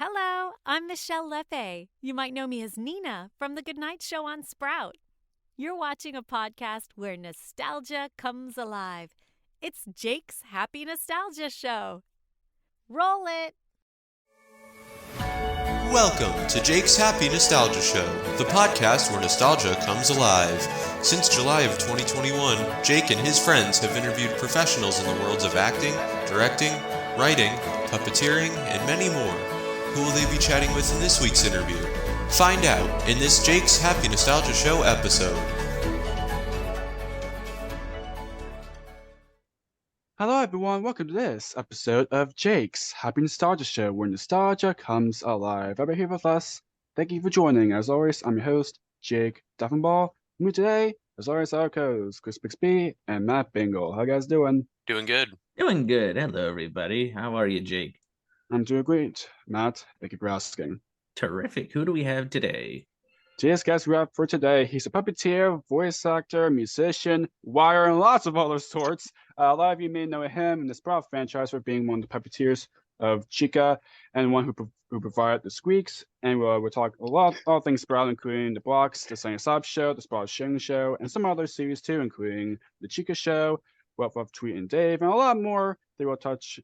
Hello, I'm Michelle Lepe. You might know me as Nina from The Goodnight Show on Sprout. You're watching a podcast where nostalgia comes alive. It's Jake's Happy Nostalgia Show. Roll it! Welcome to Jake's Happy Nostalgia Show, the podcast where nostalgia comes alive. Since July of 2021, Jake and his friends have interviewed professionals in the worlds of acting, directing, writing, puppeteering, and many more. Who will they be chatting with in this week's interview? Find out in this Jake's Happy Nostalgia Show episode. Hello everyone, welcome to this episode of Jake's Happy Nostalgia Show, where nostalgia comes alive. Everybody here with us, thank you for joining. As always, I'm your host, Jake Deffinbaugh. With me today, as always, our co-hosts, Chris Bixby and Matt Bingel. How you guys doing? Doing good. Doing good. Hello, everybody. How are you, Jake? I'm doing great. Matt, thank you for asking. Terrific. Who do we have today? Today's guest we have for today, he's a puppeteer, voice actor, musician, wire, and lots of other sorts. A lot of you may know him in the Sprout franchise for being one of the puppeteers of Chica and one who provided the squeaks. And we'll talk all things Sprout, including the blocks, the Sunny Side Show, the Sprout Sharon Show, and some other series too, including the Chica Show, Ruff-Ruff, Tweet and Dave, and a lot more. They will touch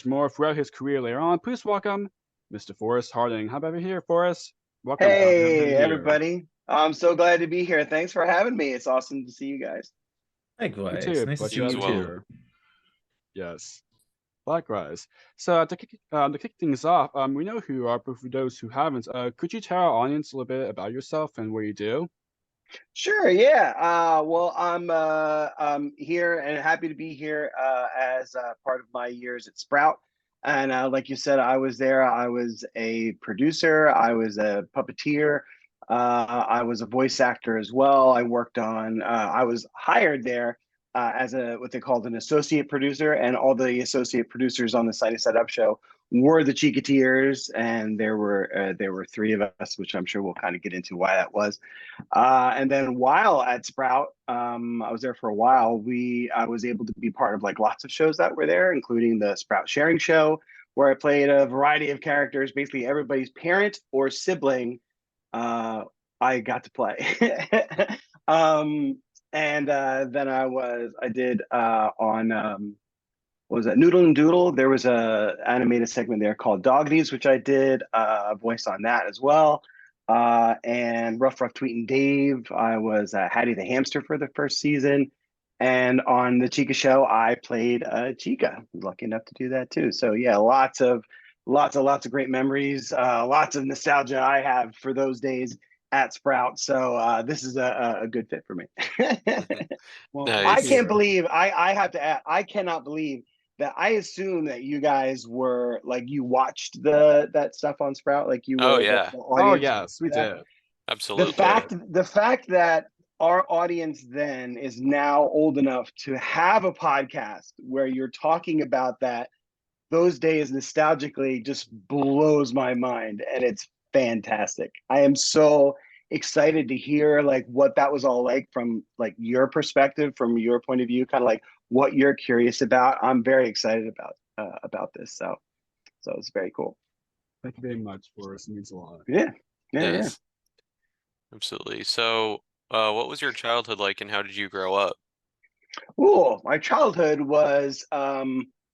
more throughout his career later on. Please welcome Mr. Forrest Harding. How about you here, Forrest? Welcome. Hey, everybody. I'm so glad to be here. Thanks for having me. It's awesome to see you guys. Likewise. Me too. Nice to see you you as well. too. Yes. Likewise. So to kick things off, we know who you are, but for those who haven't, could you tell our audience a little bit about yourself and what you do? Sure, yeah. Well, I'm here and happy to be here as part of my years at Sprout. And like you said, I was there. I was a producer. I was a puppeteer. I was a voice actor as well. I worked on. I was hired there as what they called an associate producer, and all the associate producers on the Sunny Side Up show were the Chicateers, and there were three of us, which I'm sure we'll kind of get into why that was. And then while at Sprout, I was there for a while. I was able to be part of like lots of shows that were there, including the Sprout Sharing Show, where I played a variety of characters, basically everybody's parent or sibling. I got to play. And then I did on what was that, Noodle and Doodle. There was a animated segment there called Doggies, which I did a voice on that as well. And Ruff-Ruff, Tweet and Dave, I was Hatty the Hamster for the first season. And on the Chica Show, I played Chica. I was lucky enough to do that too. So yeah, lots of great memories, lots of nostalgia I have for those days at Sprout. So this is a good fit for me. Well, Nice. I can't believe I have to add, I cannot believe that I assume that you guys were like, you watched that stuff on Sprout, like you were Oh, yeah. the Oh audience. yes, we did. Absolutely. The fact that our audience then is now old enough to have a podcast where you're talking about those days nostalgically just blows my mind, and it's fantastic. I am so excited to hear like what that was all like from like your perspective, from your point of view, kind of like what you're curious about. I'm very excited about this. So it's very cool. Thank you very much, Forrest. It means a lot. Yeah. Yes. Absolutely. So, what was your childhood like, and how did you grow up? Cool. My childhood was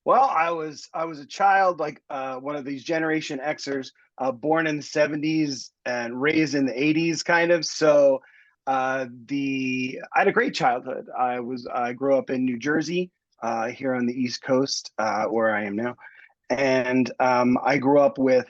well, I was a child, like one of these Generation Xers, born in the 70s and raised in the 80s, kind of. So I had a great childhood. I grew up in New Jersey, here on the East Coast, where I am now. And I grew up with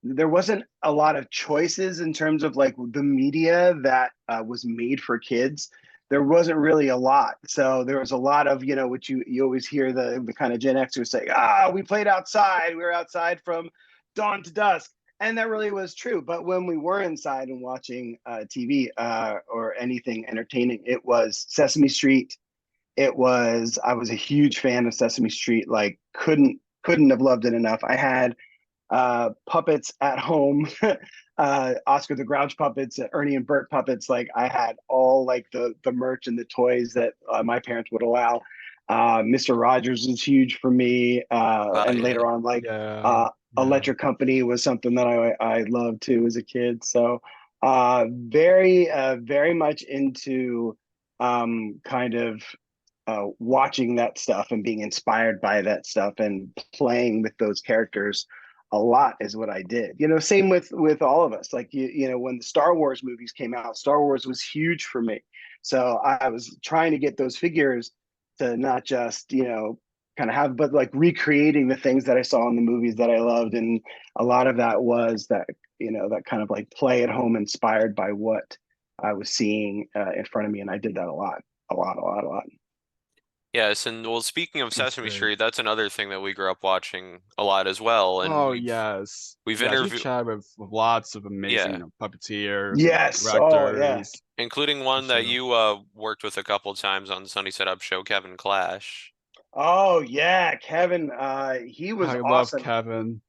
there wasn't a lot of choices in terms of like the media that was made for kids. There wasn't really a lot. So there was a lot of, which you always hear the kind of Gen Xers say, we played outside. We were outside from dawn to dusk. And that really was true. But when we were inside and watching TV or anything entertaining, it was Sesame Street. I was a huge fan of Sesame Street, like couldn't have loved it enough. I had puppets at home, Oscar the Grouch puppets, Ernie and Bert puppets. Like I had all like the merch and the toys that my parents would allow. Mr. Rogers was huge for me. And later on, like Electric Company was something that I loved too as a kid. So very much into kind of watching that stuff and being inspired by that stuff and playing with those characters a lot is what I did. Same with all of us. Like when the Star Wars movies came out, Star Wars was huge for me. So I was trying to get those figures to not just kind of have, but like recreating the things that I saw in the movies that I loved, and a lot of that was that that kind of like play at home inspired by what I was seeing in front of me, and I did that a lot. Yes, and well, speaking of That's Sesame great. Street, that's another thing that we grew up watching a lot as well. And Oh we've yes, we've yes. We interviewed, chat with lots of amazing, yeah, puppeteers, Yes. Oh yeah. directors. including The one that show. you worked with a couple times on Sunny Set Up Show, Kevin Clash. Oh yeah, Kevin. He was I love awesome. Kevin.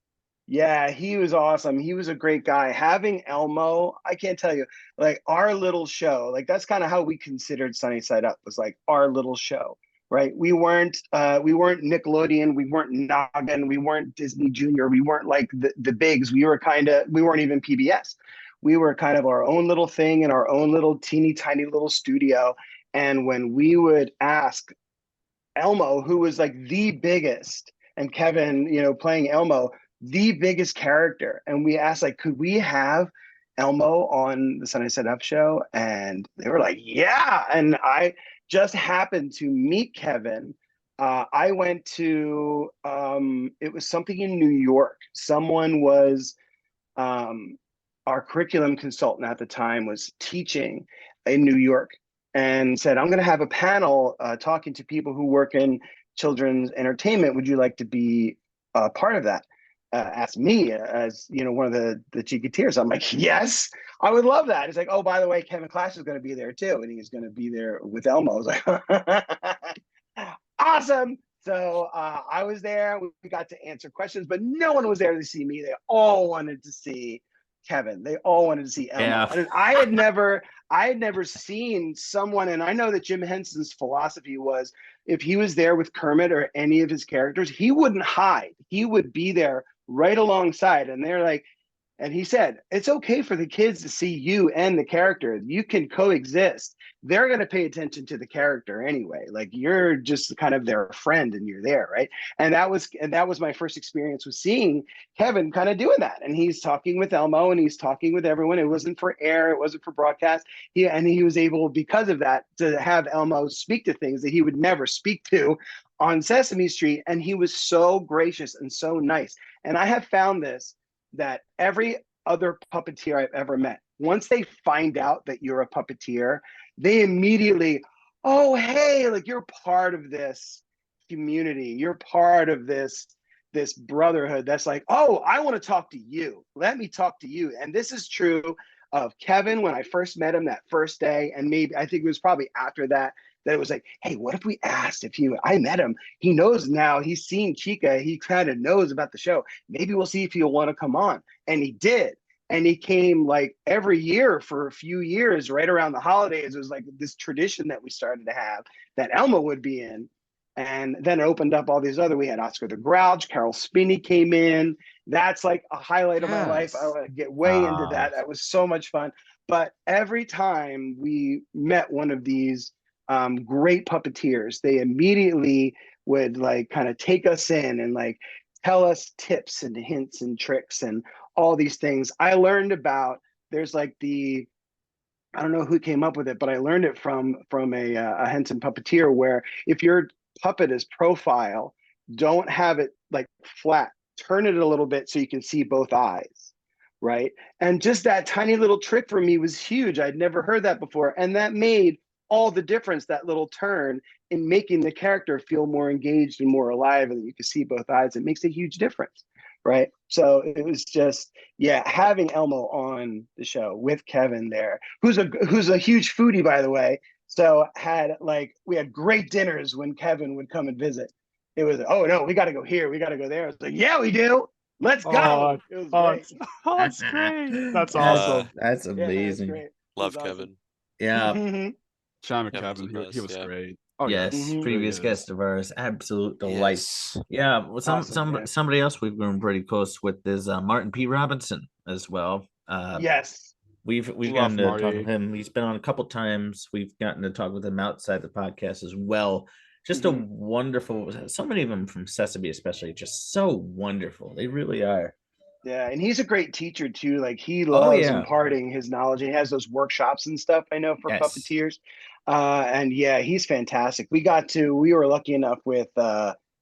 Yeah, he was awesome. He was a great guy. Having Elmo, I can't tell you, like our little show, like that's kind of how we considered Sunny Side Up, was like our little show, right? We weren't Nickelodeon, we weren't Noggin, we weren't Disney Junior, we weren't like the bigs. We weren't even PBS. We were kind of our own little thing in our own little teeny tiny little studio. And when we would ask Elmo, who was like the biggest, and Kevin, playing Elmo, the biggest character, and we asked, like, could we have Elmo on the Sunday Set Up show? And they were like, yeah. And I just happened to meet Kevin. I went to it was something in New York. Someone was our curriculum consultant at the time was teaching in New York, and said, I'm going to have a panel talking to people who work in children's entertainment. Would you like to be part of that? Asked me as one of the Chicateers. I'm like, yes, I would love that. It's like, oh, by the way, Kevin Clash is going to be there too, and he's going to be there with Elmo. I was like, awesome. So I was there. We got to answer questions, but no one was there to see me. They all wanted to see Kevin. They all wanted to see Elmo. Yeah. And I had never seen someone, and I know that Jim Henson's philosophy was if he was there with Kermit or any of his characters, he wouldn't hide. He would be there right alongside. And they're like, and he said, it's okay for the kids to see you and the character. You can coexist. They're going to pay attention to the character anyway. Like you're just kind of their friend and you're there, right? And that was my first experience with seeing Kevin kind of doing that. And he's talking with Elmo and he's talking with everyone. It wasn't for air. It wasn't for broadcast. He was able, because of that, to have Elmo speak to things that he would never speak to on Sesame Street. And he was so gracious and so nice. And I have found this, that every other puppeteer I've ever met, once they find out that you're a puppeteer, they immediately, oh, hey, like you're part of this community. You're part of this brotherhood that's like, oh, I want to talk to you. Let me talk to you. And this is true of Kevin when I first met him that first day. And maybe, I think it was probably after that, that it was like, hey, what if we asked if I met him, he knows now, he's seen Chica, he kind of knows about the show. Maybe we'll see if he'll want to come on. And he did. And he came like every year for a few years, right around the holidays. It was like this tradition that we started to have that Elmo would be in. And then it opened up all these other, we had Oscar the Grouch, Carol Spinney came in. That's like a highlight of my life. I want to get way into that. That was so much fun. But every time we met one of these great puppeteers, they immediately would like kind of take us in and like tell us tips and hints and tricks and all these things. I learned about, there's like I don't know who came up with it, but I learned it from a Henson puppeteer, where if your puppet is profile, don't have it like flat, turn it a little bit so you can see both eyes, right? And just that tiny little trick for me was huge. I'd never heard that before, and that made all the difference, that little turn, in making the character feel more engaged and more alive, and that you can see both eyes. It makes a huge difference, right? So it was just, yeah, having Elmo on the show with Kevin there, who's a huge foodie, by the way. So we had great dinners when Kevin would come and visit. It was, oh no, we got to go here, we got to go there. It's like, yeah, we do. Let's go. It was great. That's great. That's awesome. That's Yeah, amazing. great. Love It was Kevin. Yeah. awesome. Sean Kevin's McKevin, the he best, was yeah. great. Oh Yes, yes, Mhm. really previous is. guest of ours, absolute delight. Yes. Yeah, well, Awesome, yeah. somebody else we've grown pretty close with is Martin P. Robinson as well. Yes. We've Love gotten to talk with Marty. him. He's been on a couple times. We've gotten to talk with him outside the podcast as well. Just a Mhm. wonderful. So many of them from Sesame, especially, just so wonderful. They really are. Yeah, and he's a great teacher too. Like he Oh loves yeah, imparting his knowledge. He has those workshops and stuff, I know, for yes. puppeteers. And yeah, he's fantastic. We were lucky enough with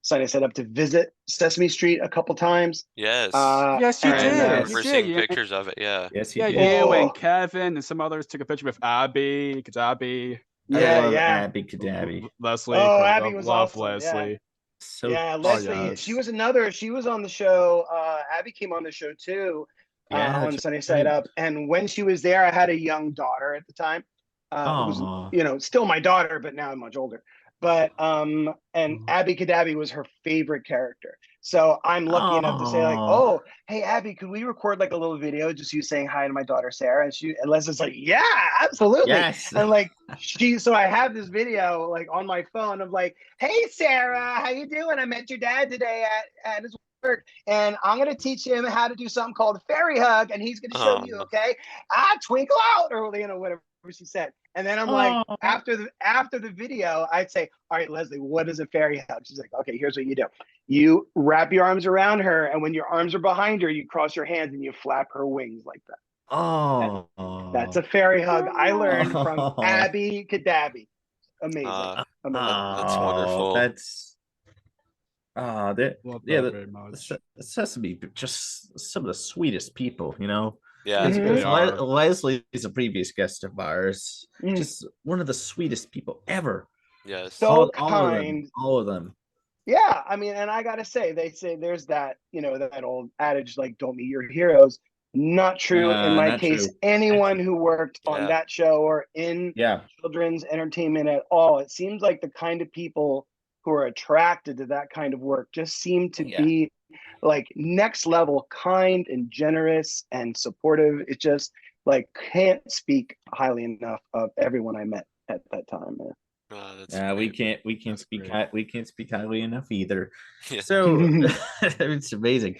Sunny set up to visit Sesame Street a couple times. Yes. Yes, you I And did. You remember did. seeing Yeah, pictures of it. Yeah. Yes, he yeah. did. You and oh Kevin and some others took a picture with Abby, because Abby, I yeah, love yeah. Abby Kadabi. Leslie. Of Oh, course, Abby love, was love awesome. Yeah. Leslie. So Yeah, Oh Leslie, yes. she was another, she was on the show. Abby came on the show too, yeah, on that's Sunny Side right. Up. And when she was there, I had a young daughter at the time, who's, Oh, still my daughter, but now much older. But and Abby Kadabi was her favorite character. So I'm lucky enough to say, like, oh, oh, hey Abby, could we record like a little video just you saying hi to my daughter Sarah? And Leslie's like, yeah, absolutely. yes. And like so I have this video like on my phone of like, hey Sarah, how you doing? I met your dad today at his work, and I'm gonna teach him how to do something called a fairy hug, and he's gonna show you, okay? Twinkle out, or whatever she said. And then I'm like, Oh, after the video, I'd say, all right, Leslie, what is a fairy hug? She's like, okay, here's what you do. You wrap your arms around her, and when your arms are behind her, you cross your hands and you flap her wings like that. That's oh, a fairy hug I learned from oh, Abby Kadabi. Amazing. Uh, Amazing. that's oh, wonderful. that's that Love yeah, that very much. Sesame, just some of the sweetest people, you know. Yeah. It's, Mhm. They it's are. Leslie is a previous guest of ours, Mm. just one of the sweetest people ever. Yes. So All of them, kind. all of them. Yeah, I mean, and I gotta say, they say there's that, that old adage like "don't meet your heroes." Not true in my Not case. true. Anyone who worked on Yeah. that show or in Yeah, children's entertainment at all, it seems like the kind of people who are attracted to that kind of work just seem to yeah. be like next level kind and generous and supportive. It just like can't speak highly enough of everyone I met at that time, man. That's We great. can't That's speak great. we can't speak highly enough either. Yeah. So it's amazing.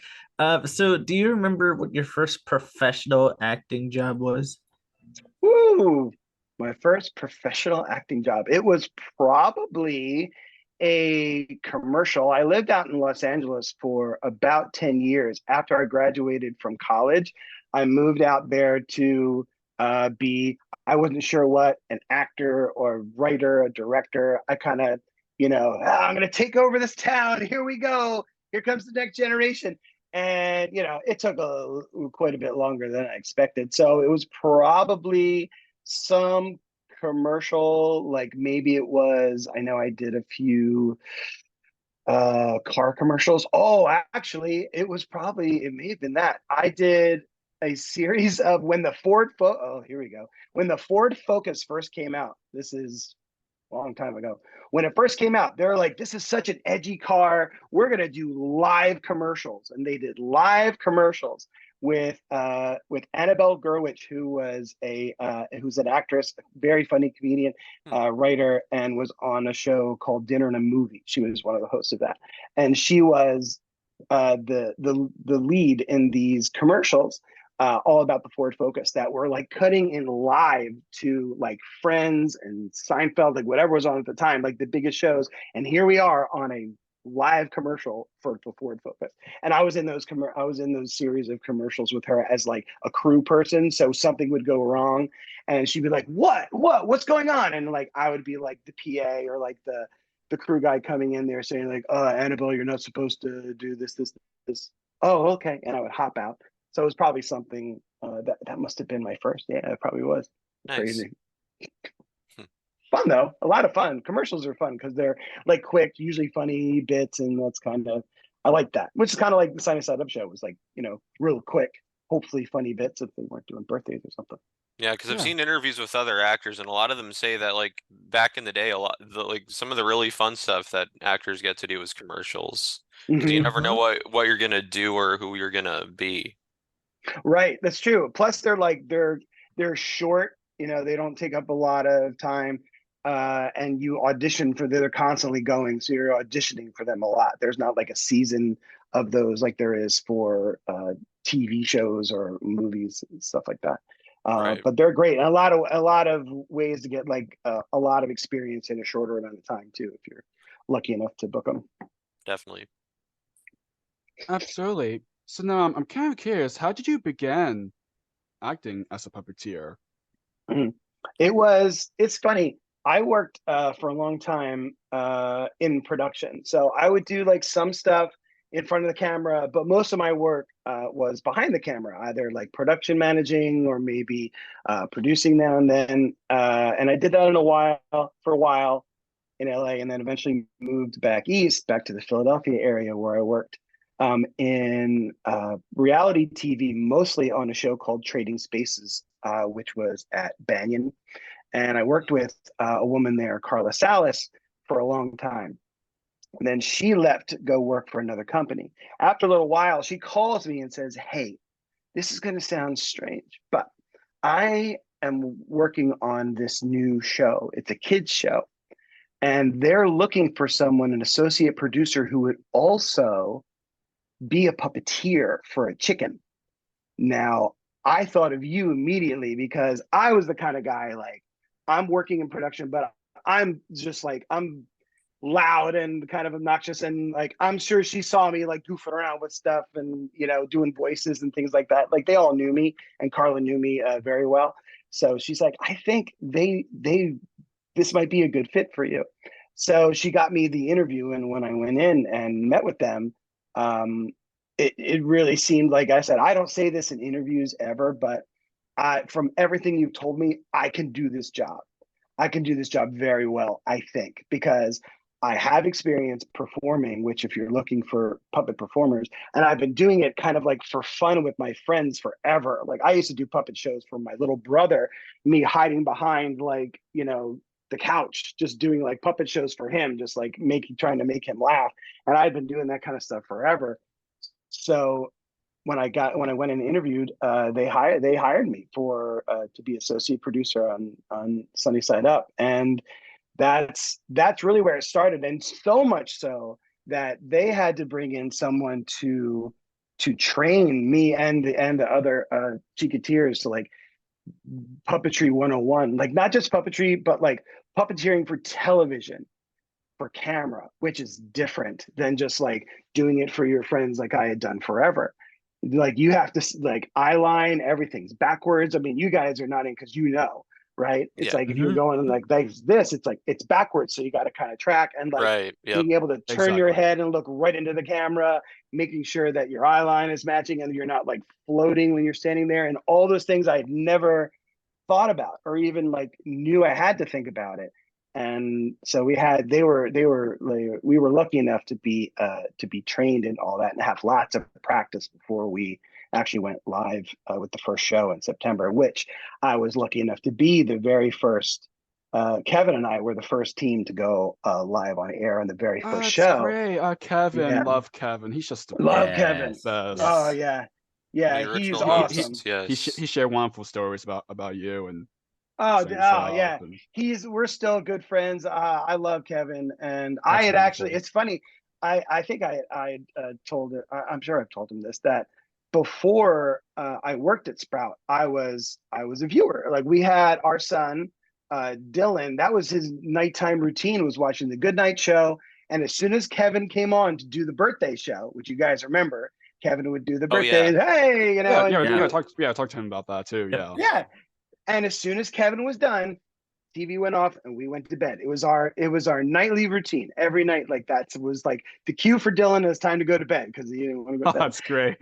So do you remember what your first professional acting job was? Woo! My first professional acting job. It was probably a commercial. I lived out in Los Angeles for about 10 years. After I graduated from college, I moved out there to be, I wasn't sure what, an actor or writer, a director. I kind of, I'm going to take over this town. Here we go. Here comes the next generation. And, it took quite a bit longer than I expected. So it was probably some commercial, like maybe it was, I know I did a few car commercials. Oh, actually, it may have been that. I did a series of here we go. When the Ford Focus first came out, this is a long time ago. When it first came out, they were like, this is such an edgy car. We're gonna do live commercials. And they did live commercials with Annabelle Gurwitch, who's an actress, very funny comedian, writer, and was on a show called Dinner and a Movie. She was one of the hosts of that, and she was the lead in these commercials. All about the Ford Focus that were like cutting in live to like Friends and Seinfeld, like whatever was on at the time, like the biggest shows. And here we are on a live commercial for Ford Focus. And I was in those series of commercials with her as like a crew person. So something would go wrong and she'd be like, what's going on? And like, I would be like the PA or like the crew guy coming in there saying like, Annabelle, you're not supposed to do this. Oh, okay. And I would hop out. So it was probably something that must have been my first. Yeah, it probably was. Nice. Crazy. Fun though, a lot of fun. Commercials are fun because they're like quick, usually funny bits, and that's kind of I like that. Which is kind of like the Sunny Side Up show was like, real quick, hopefully funny bits if they weren't doing birthdays or something. Yeah, because I've Yeah. seen interviews with other actors, and a lot of them say that like back in the day, some of the really fun stuff that actors get to do is commercials. 'Cause you never know what you're gonna do or who you're gonna be. Right, that's true. Plus, they're short. They don't take up a lot of time. and you audition for they're constantly going, so you're auditioning for them a lot. There's not like a season of those like there is for TV shows or movies and stuff like that. Right. But they're great, and a lot of ways to get like a lot of experience in a shorter amount of time too, if you're lucky enough to book them. Definitely. Absolutely. So now I'm kind of curious, how did you begin acting as a puppeteer? It's funny. I worked for a long time in production. So I would do like some stuff in front of the camera, but most of my work was behind the camera, either like production managing or maybe producing now and then. And I did that for a while in LA, and then eventually moved back east, back to the Philadelphia area where I worked in reality TV, mostly on a show called Trading Spaces, which was at Banyan. And I worked with a woman there, Carla Salas, for a long time. And then she left to go work for another company. After a little while, she calls me and says, "Hey, this is going to sound strange, but I am working on this new show. It's a kids show. And they're looking for someone, an associate producer, who would also be a puppeteer for a chicken." Now, I thought of you immediately because I was the kind of guy, like, I'm working in production, but I'm just like, I'm loud and kind of obnoxious. And like, I'm sure she saw me like goofing around with stuff and, doing voices and things like that. Like, they all knew me, and Carla knew me very well. So she's like, "I think this might be a good fit for you." So she got me the interview. And when I went in and met with them, it really seemed, like I said, I don't say this in interviews ever, but from everything you've told me, I can do this job. I can do this job very well, I think, because I have experience performing, which if you're looking for puppet performers, and I've been doing it kind of like for fun with my friends forever. Like, I used to do puppet shows for my little brother, me hiding behind like, the couch, just doing like puppet shows for him, just like trying to make him laugh. And I've been doing that kind of stuff forever. So when I went and interviewed, they hired me for to be associate producer on Sunny Side Up, and that's really where it started. And so much so that they had to bring in someone to train me and the other Chicateers to like puppetry 101, like not just puppetry, but like puppeteering for television, for camera, which is different than just like doing it for your friends like I had done forever. Like, you have to like eye line, everything's backwards. I mean, you guys are nodding because right? It's like if you're going like this, it's like it's backwards, so you got to kind of track and like Right. Yep. being able to turn your head and look right into the camera, making sure that your eye line is matching and you're not like floating when you're standing there, and all those things I had never thought about or even like knew I had to think about it. And so we were lucky enough to be trained in all that and have lots of practice before we actually went live with the first show in September, which I was lucky enough to be the very first. Kevin and I were the first team to go live on air on the very first show. Great. Kevin, love Kevin. He's just love Kevin. Best. Oh yeah, He's awesome. He shared wonderful stories about you and. Yeah. We're still good friends. I love Kevin, and I had actually. It's funny. I think I told it. I'm sure I've told him this, that before I worked at Sprout, I was a viewer. Like, we had our son, Dylan. That was his nighttime routine, was watching the Good Night Show. And as soon as Kevin came on to do the birthday show, which you guys remember, Kevin would do the birthday. Hey, talk to him about that too. Yeah. And as soon as Kevin was done, TV went off and we went to bed. It was our nightly routine every night. Like, that was like the cue for Dylan. It's time to go to bed because you didn't want to go to bed. That's great.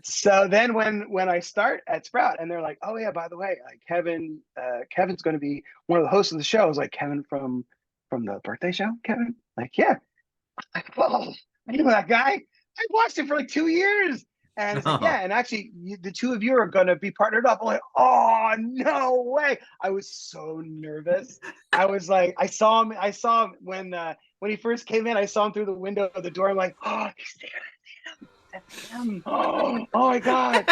So then when I start at Sprout and they're like, "Oh yeah, by the way, like Kevin's going to be one of the hosts of the show." I was like, "Kevin from the birthday show, Kevin?" Like, "Yeah." "Whoa, I know that guy. I watched it for like 2 years." And it's like, "Yeah, and actually, the two of you are going to be partnered up." I'm like, "Oh, no way." I was so nervous. I was like, I saw him when he first came in. I saw him through the window of the door. I'm like, "Oh, he's there. That's him. Oh my God."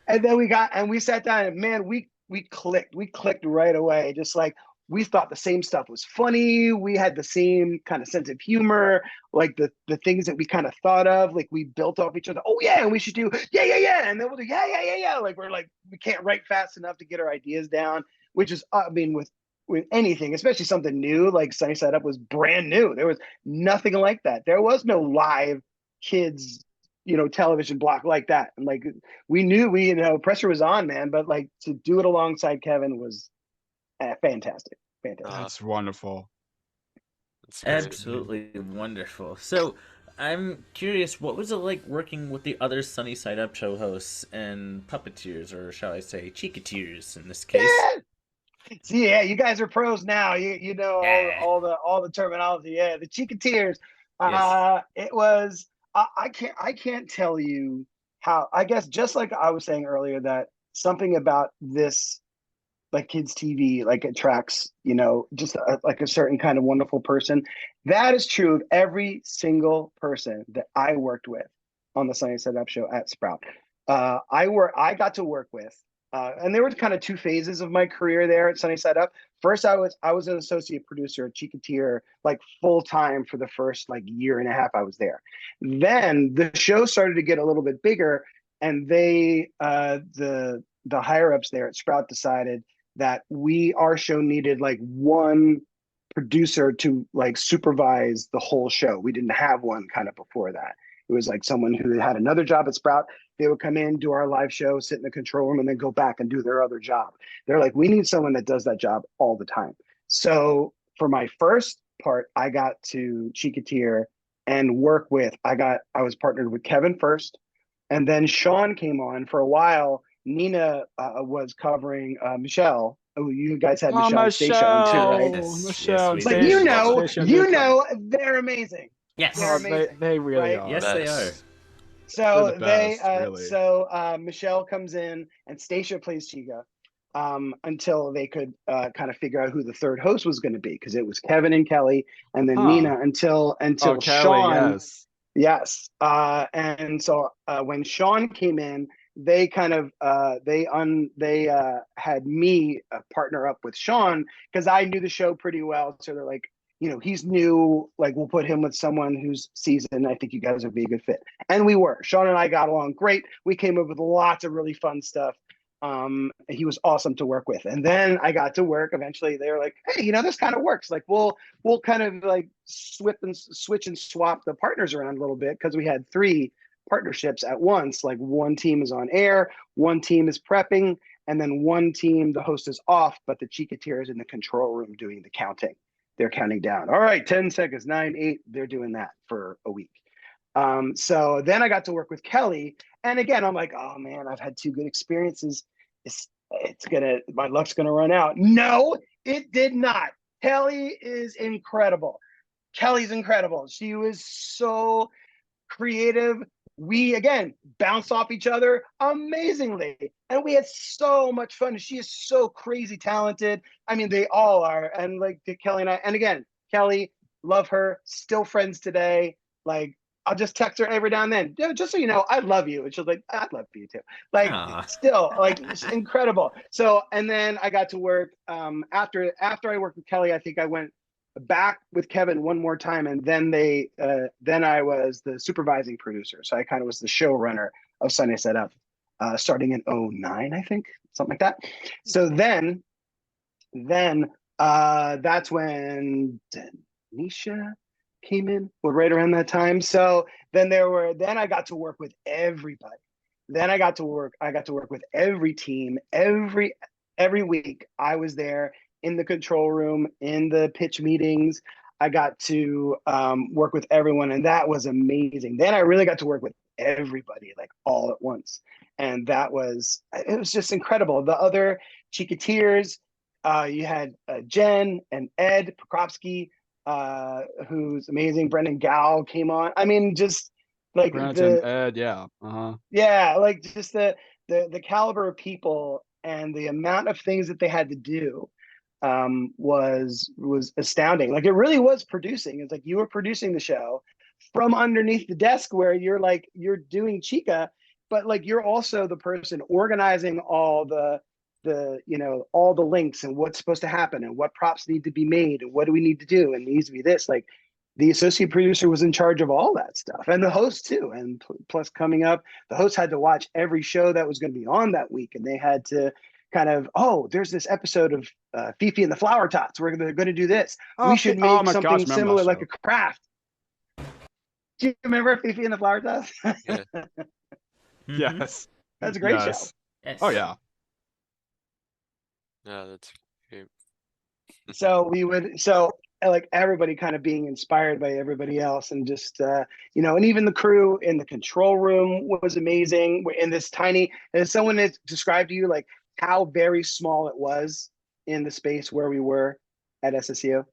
And then we sat down, and man, we clicked right away. Just like, we thought the same stuff was funny. We had the same kind of sense of humor, like the things that we kind of thought of, like we built off each other. Oh yeah, and we should do yeah, and then we'll do yeah. Like we're like we can't write fast enough to get our ideas down, which is I mean with anything, especially something new like Sunny Side Up was brand new. There was nothing like that. There was no live kids television block like that, and like we knew pressure was on, man, but like to do it alongside Kevin was fantastic. That's wonderful. That's great. Absolutely wonderful. So I'm curious, what was it like working with the other Sunny Side Up show hosts and puppeteers, or shall I say Chicateers in this case? See, yeah, you guys are pros now. You know all the terminology. Yeah, the Chicateers. Yes. It was I can't tell you how. I guess just like I was saying earlier, that something about this like kids TV like attracts just like a certain kind of wonderful person. That is true of every single person that I worked with on the Sunny Side Up show at Sprout. I got to work with and there were kind of two phases of my career there at Sunny Side Up. First, I was an associate producer at Chica, like full time for the first like year and a half I was there. Then the show started to get a little bit bigger, and they the higher ups there at Sprout decided that our show needed like one producer to like supervise the whole show. We didn't have one kind of before that. It was like someone who had another job at Sprout. They would come in, do our live show, sit in the control room, and then go back and do their other job. They're like, we need someone that does that job all the time. So for my first part, I got to Chica and work with, I was partnered with Kevin first, and then Sean came on for a while. Nina was covering Michelle. Oh, you guys had Michelle and Stacia on too, right? Michelle, Yes, But they're amazing. Yes. They're amazing. They really right? are. Yes, they are. So They're the best, really. Michelle comes in and Stacia plays Chica until they could kind of figure out who the third host was going to be, because it was Kevin and Kelly, and then Nina until Kelly, Sean. yes. And so when Sean came in, they kind of had me partner up with Sean because I knew the show pretty well. So they're like, he's new, like we'll put him with someone who's seasoned. I think you guys would be a good fit. And we were. Sean and I got along great. We came up with lots of really fun stuff. He was awesome to work with. And then I got to work. Eventually they were like, hey, this kind of works. Like we'll kind of like switch and swap the partners around a little bit, because we had 3 partnerships at once. Like one team is on air, one team is prepping, and then one team, the host is off, but the Chicateer is in the control room doing the counting. They're counting down. All right, 10 seconds, 9, 8. They're doing that for a week. So then I got to work with Kelly. And again, I'm like, oh man, I've had 2 good experiences. My luck's gonna run out. No, it did not. Kelly is incredible. Kelly's incredible. She was so creative. We again bounced off each other amazingly, and we had so much fun. She is so crazy talented. I mean, they all are. And like Kelly and I, and again, Kelly, love her, still friends today. Like I'll just text her every now and then, just so you know, I love you. And she's like, I love you too. Like still, like it's incredible. So, and then I got to work after I worked with Kelly. I think I went back with Kevin one more time, and then then I was the supervising producer. So I kind of was the showrunner of Sunny Side Up, starting in 2009, I think, something like that. So then that's when Nisha came in, well, right around that time. So then I got to work with everybody. Then I got to work with every team, every week. I was there in the control room, in the pitch meetings. I got to work with everyone, and that was amazing. Then I really got to work with everybody, like all at once. And it was just incredible. The other Chicateers, you had Jen and Ed Prokopsky, who's amazing. Brendan Gow came on. I mean, just like Ed, yeah. Yeah, like just the caliber of people and the amount of things that they had to do was astounding. Like it really was producing. It's like you were producing the show from underneath the desk where you're doing Chica, but like you're also the person organizing all the all the links and what's supposed to happen and what props need to be made and what do we need to do and it needs to be this. Like the associate producer was in charge of all that stuff, and the host too. And plus, coming up, the host had to watch every show that was going to be on that week, and they had to kind of, there's this episode of Fifi and the Flower Tots. We're going to do this. We should make my something gosh, remember similar, that like show. a craft. Do you remember Fifi and the Flower Tots? Yeah. Yes. That's a great show. Yes. Yes. Oh yeah. Yeah, that's great. So like everybody kind of being inspired by everybody else, and just and even the crew in the control room was amazing. In this tiny, as someone has described to you, like how very small it was in the space where we were at SSU.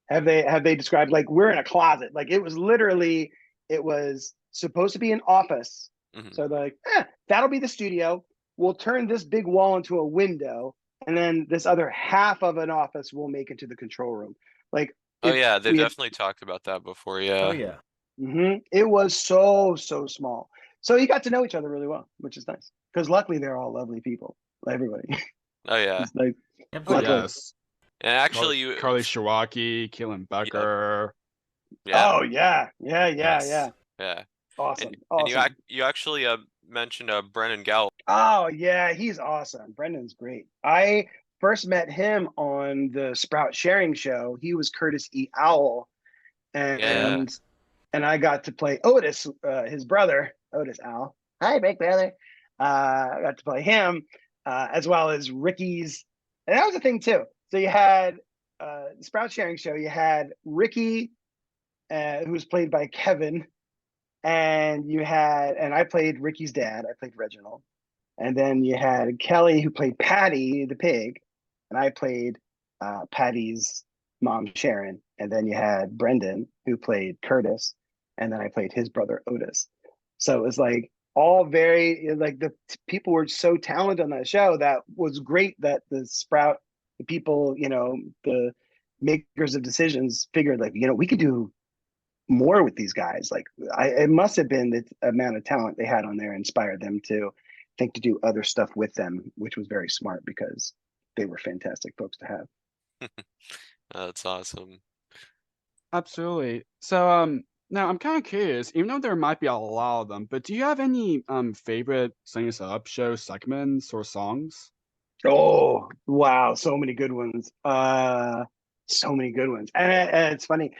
Have they described, like, we're in a closet? Like it was supposed to be an office. Mhm. So they're like, that'll be the studio. We'll turn this big wall into a window, and then this other half of an office will make into the control room. Like, Oh yeah, they've definitely talked about that before. Yeah. Oh yeah. It was so small. So you got to know each other really well, which is nice. Because luckily they're all lovely people. Everybody. Oh yeah. It's like, Oh Absolutely. Luckily. yes. And actually, you. Carly Shawaki, Keelan Becker. Yeah. oh yeah. Yes. Yeah. Awesome. And Awesome. you actually mentioned Brennan Gallup. Oh yeah, he's awesome. Brendan's great. I first met him on the Sprout Sharing Show. He was Curtis E. Owl, and I got to play Otis, his brother, Otis Owl. Hi, big brother. I got to play him, as well as Ricky's, and that was a thing too. So you had Sprout Sharing Show. You had Ricky, who was played by Kevin, and I played Ricky's dad. I played Reginald. And then you had Kelly, who played Patty the pig, and I played Patty's mom, Sharon. And then you had Brendan, who played Curtis, and then I played his brother, Otis. So it was like all very, like, the people were so talented on that show. That was great that the people, the makers of decisions figured, like, we could do more with these guys. Like, it must have been the amount of talent they had on there inspired them to think to do other stuff with them, which was very smart because they were fantastic folks to have. That's awesome. Absolutely. So now I'm kind of curious, even though there might be a lot of them, but do you have any favorite Sunny Side Up show segments or songs? Oh wow, so many good ones. So many good ones. And it's funny.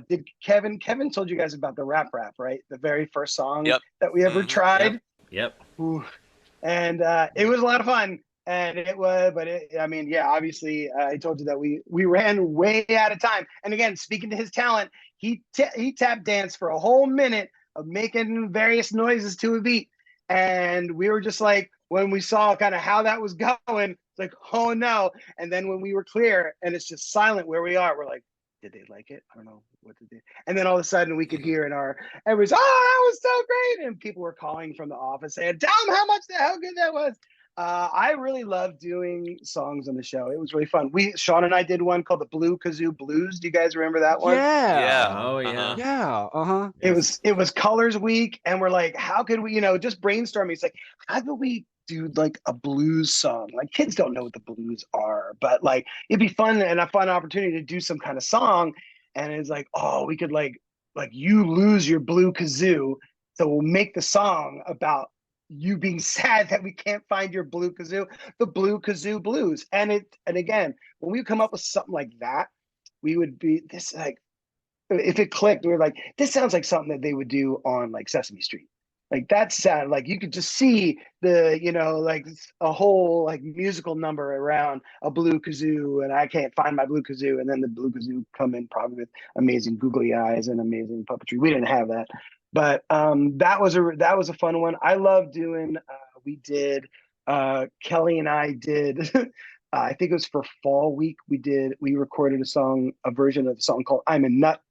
Did Kevin told you guys about the Rap, right? The very first song that we ever tried. Yep. Ooh. And it was a lot of fun. And obviously, I told you that we ran way out of time. And again, speaking to his talent, he tap danced for a whole minute of making various noises to a beat. And we were just like, when we saw kind of how that was going, it's like, oh no. And then when we were clear and it's just silent where we are, we're like, did they like it? I don't know what did they. And then all of a sudden we could hear everybody's, that was so great. And people were calling from the office saying, tell them how good that was. I really love doing songs on the show. It was really fun. Sean and I did one called the Blue Kazoo Blues. Do you guys remember that one? Yeah. Oh yeah. Yeah. Uh-huh. It was Colors Week, and we're like, how could we, just brainstorming? It's like, how could we do like a blues song? Like, kids don't know what the blues are, but like it'd be fun and a fun opportunity to do some kind of song. And it's like, oh, we could like you lose your blue kazoo, so we'll make the song about you being sad that we can't find your blue kazoo, the Blue Kazoo Blues. And again, when we come up with something like that, we would be this, like, if it clicked, we were like, this sounds like something that they would do on like Sesame Street. Like that sound, like you could just see the, like a whole like musical number around a blue kazoo, and I can't find my blue kazoo, and then the blue kazoo come in probably with amazing googly eyes and amazing puppetry. We didn't have that, but that was a fun one. I love doing. We did. Kelly and I did. I think it was for Fall Week. We recorded a version of the song called "I'm a Nut,"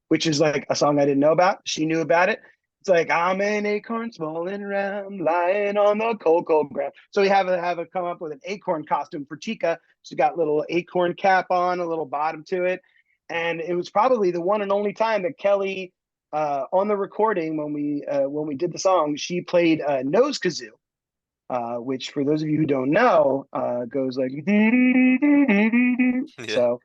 which is like a song I didn't know about. She knew about it. It's like, I'm an acorn swollen around, lying on the cold, cold ground. So we have a come up with an acorn costume for Chica. She got a little acorn cap on, a little bottom to it. And it was probably the one and only time that Kelly, on the recording when we did the song, she played nose kazoo. which for those of you who don't know, goes like. Yeah. So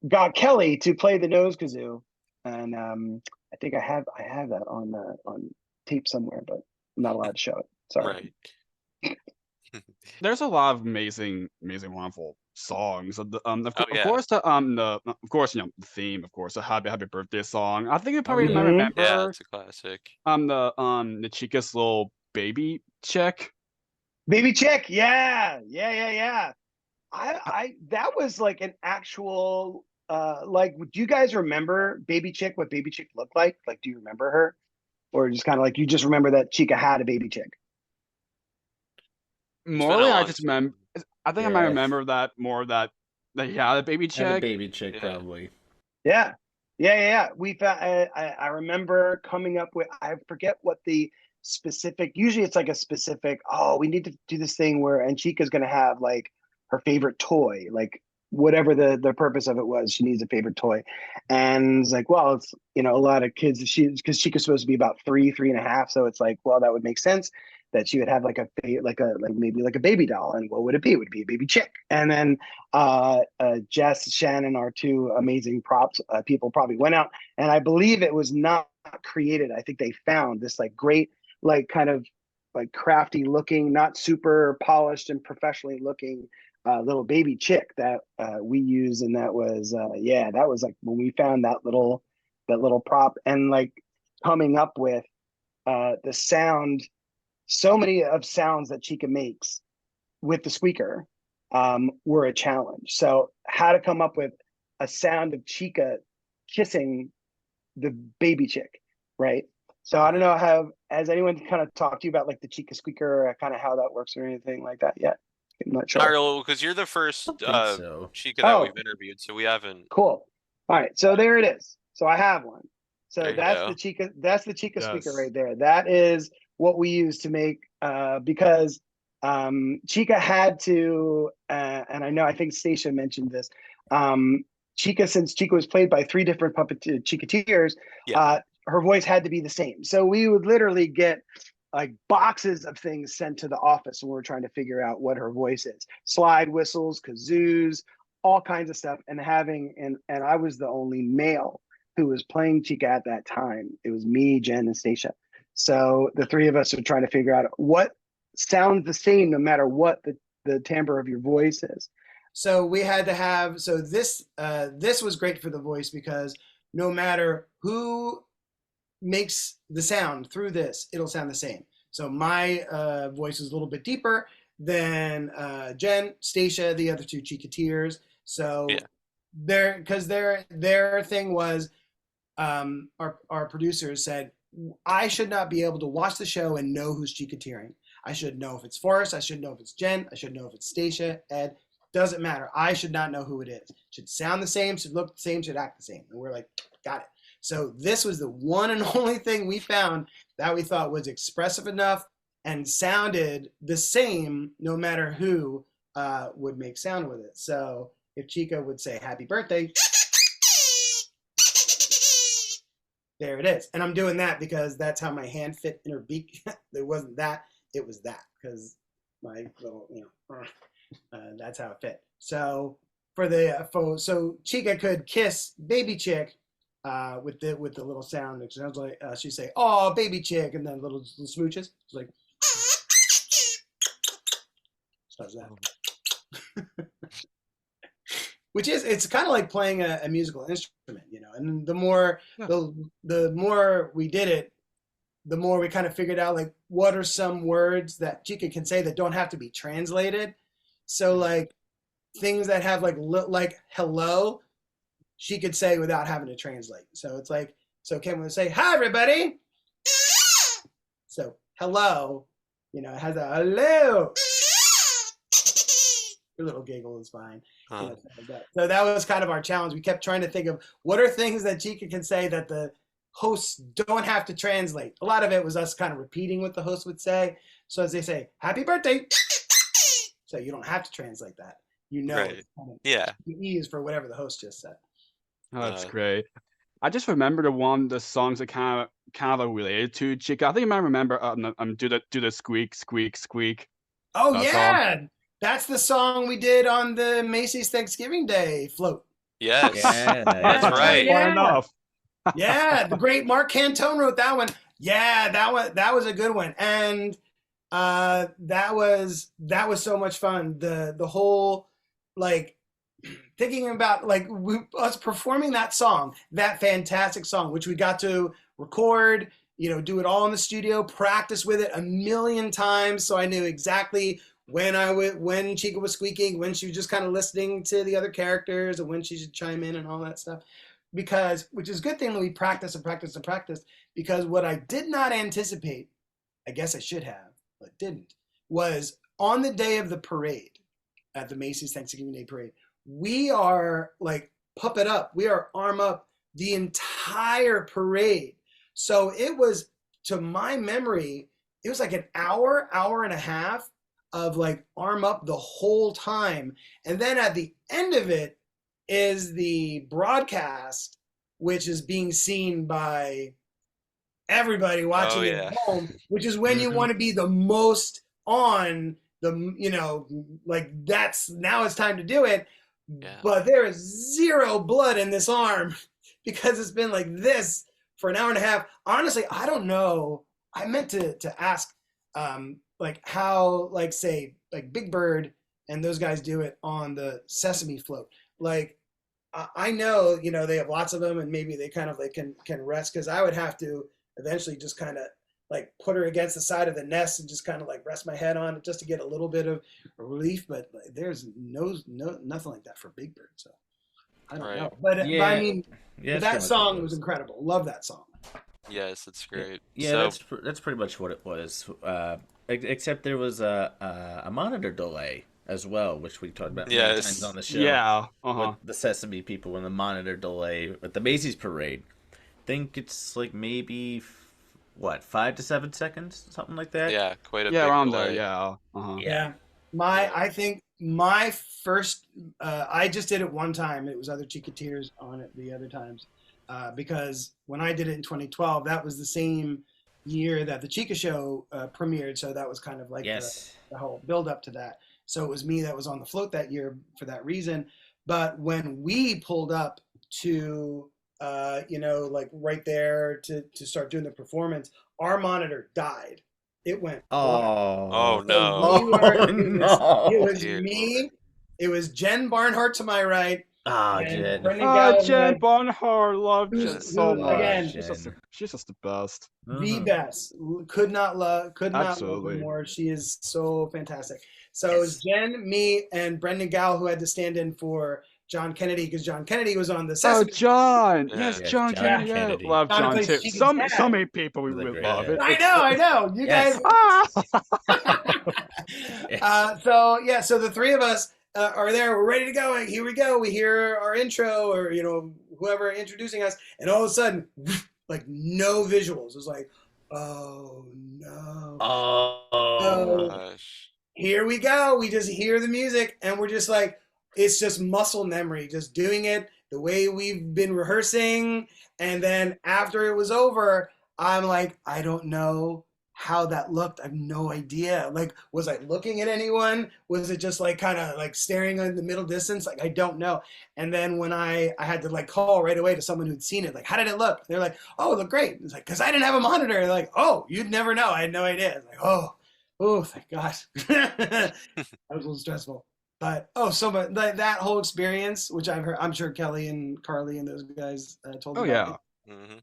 got Kelly to play the nose kazoo, and I think I have that on tape somewhere, but I'm not allowed to show it. Sorry. Right. There's a lot of amazing, wonderful songs. Of yeah. course, the theme, of course, the happy birthday song. I think you probably might Mhm. remember. Yeah, it's a classic. The Chica's little baby chick. Baby chick, yeah. I that was like an actual like. Do you guys remember Baby Chick? What Baby Chick looked like? Like, do you remember her, or just kind of like you just remember that Chica had a baby chick? Morally, I long just time. remember. I think I might remember that more that he had a baby And a chick. baby chick, Yeah. probably. Yeah. We found. I remember coming up with. I forget what the specific. Usually, it's like a specific. Oh, we need to do this thing where, and Chica's gonna have like her favorite toy, like whatever the purpose of it was. She needs a favorite toy, and it's like, well, it's a lot of kids. Because Chica's supposed to be about 3.5, so it's like, well, that would make sense that she would have like maybe like a baby doll, and what would it be? Would it be a baby chick? And then Jess, Shannon, our two amazing props people, probably went out, and I believe it was not created. I think they found this like great, like kind of like crafty looking, not super polished and professionally looking little baby chick that we use, and that was that was like when we found that little prop, and like coming up with the sound. So many of sounds that Chica makes with the squeaker were a challenge. So how to come up with a sound of Chica kissing the baby chick, right? So I don't know, has anyone kind of talked to you about like the Chica squeaker, or kind of how that works or anything like that yet? I'm not sure. Mario, because you're the first I don't think so. Chica that Oh. we've interviewed, so we haven't. Cool. All right, so there it is. So I have one. So There you that's go. the Chica. That's the Chica squeaker Yes. right there. That is what we use to make because Chica had to, and I think Stacia mentioned this. Chica, since Chica was played by 3 different Chicateers, Yeah. her voice had to be the same. So we would literally get like boxes of things sent to the office when we're trying to figure out what her voice is. Slide whistles, kazoos, all kinds of stuff. And I was the only male who was playing Chica at that time. It was me, Jen, and Stacia. So the 3 of us were trying to figure out what sounds the same no matter what the timbre of your voice is. So we had to have, so this was great for the voice because no matter who makes the sound through this, it'll sound the same. So my voice is a little bit deeper than Jen, Stacia, the other 2 Chicateers. So because their thing was, our producers said, I should not be able to watch the show and know who's Chicateering. I should know if it's Forrest. I should know if it's Jen. I should know if it's Stacia, Ed. Doesn't matter. I should not know who it is. Should sound the same, should look the same, should act the same. And we're like, got it. So this was the one and only thing we found that we thought was expressive enough and sounded the same no matter who would make sound with it. So if Chica would say happy birthday, there it is. And I'm doing that because that's how my hand fit in her beak. It wasn't that, it was that, because my little, that's how it fit. So so Chica could kiss baby chick with the little sound. It sounds like she'd say, "Oh, baby chick," and then little smooches. It's like, does that. Which is, it's kind of like playing a musical instrument, And the more the more we did it, the more we kind of figured out like what are some words that Chica can say that don't have to be translated. So like things that have like hello, she could say without having to translate. So it's like, so Kim would say, "Hi everybody." So hello, it has a hello. Your little giggle is fine. So that was kind of our challenge. We kept trying to think of what are things that Chica can say that the hosts don't have to translate. A lot of it was us kind of repeating what the host would say. So as they say, "Happy birthday," so you don't have to translate that. Right. It's kind of Yeah. ease for whatever the host just said. Oh, that's great. I just remember the songs that kind of related to Chica. I think you might remember do the squeak, squeak, squeak. Oh That's yeah, that's the song we did on the Macy's Thanksgiving Day float. Yes. Yeah, That's Yeah, right. Far yeah. enough. Yeah, the great Mark Cantone wrote that one. Yeah, that was a good one, and that was so much fun. The whole like thinking about like us performing that song, that fantastic song, which we got to record, do it all in the studio, practice with it a million times, so I knew exactly when Chica was squeaking, when she was just kind of listening to the other characters, and when she should chime in and all that stuff. Which is a good thing that we practice and practice and practice, because what I did not anticipate, I guess I should have, but didn't, was on the day of the parade, at the Macy's Thanksgiving Day Parade, we are like puppet up, we are arm up the entire parade. So it was, to my memory, it was like an hour and a half of like arm up the whole time. And then at the end of it is the broadcast, which is being seen by everybody watching it at home, which is when you want to be the most on the, like now it's time to do it. Yeah. But there is zero blood in this arm because it's been like this for an hour and a half. Honestly, I don't know. I meant to ask like how, like, say, like Big Bird and those guys do it on the Sesame float. Like, I know, they have lots of them, and maybe they kind of like can rest, because I would have to eventually just kind of like put her against the side of the nest and just kind of like rest my head on it just to get a little bit of relief. But there's nothing like that for Big Bird, so I don't know. But I mean, that song was incredible. Love that song. Yes, it's great. Yeah, that's pretty much what it was. Except there was a monitor delay as well, which we talked about many times on the show. Yeah, with the Sesame people and the monitor delay at the Macy's parade. I think it's like maybe 5 to 7 seconds, something like that. Yeah, quite a big around delay. there. Yeah. I think my first, I just did it one time. It was other Chicateers on it the other times, because when I did it in 2012, that was the same year that the Chica Show premiered. So that was kind of like the whole build up to that. So it was me that was on the float that year for that reason. But when we pulled up to, like right there to start doing the performance, our monitor died. It went. Oh no! It was me. It was Jen Barnhart to my right. Jen Barnhart, love Jen so much. Again, she's just the best. The best. Could not love her more. She is so fantastic. So it was Jen, me, and Brendan Gow, who had to stand in for John Kennedy, because John Kennedy was on the Sesame. Oh, John! Yes, John Kennedy. Yeah. Love John too. So many people we would love it. I know. You guys. So the three of us are there. We're ready to go. And here we go. We hear our intro, or whoever introducing us, and all of a sudden, like no visuals. It's like, oh no. Oh gosh. Here we go. We just hear the music, and we're just like, it's just muscle memory, just doing it the way we've been rehearsing. And then after it was over, I'm like, I don't know how that looked. I have no idea. Like, was I looking at anyone? Was it just like kind of like staring in the middle distance? Like, I don't know. And then when I had to like call right away to someone who'd seen it, like, how did it look? They're like, oh, it looked great. It's like, because I didn't have a monitor. They're like, oh, you'd never know. I had no idea. It's like, oh, thank God. That was a little stressful. But so much that whole experience, which I'm sure Kelly and Carly and those guys told me about.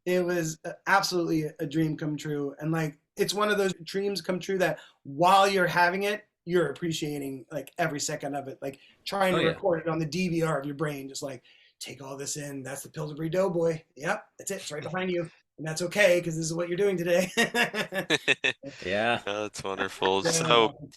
It was absolutely a dream come true, and like it's one of those dreams come true that while you're having it, you're appreciating like every second of it, like trying to record it on the DVR of your brain, just like take all this in. That's the Pillsbury Doughboy. Yep, that's it. It's right behind you. And that's okay, because this is what you're doing today. Yeah. Oh, that's wonderful. So,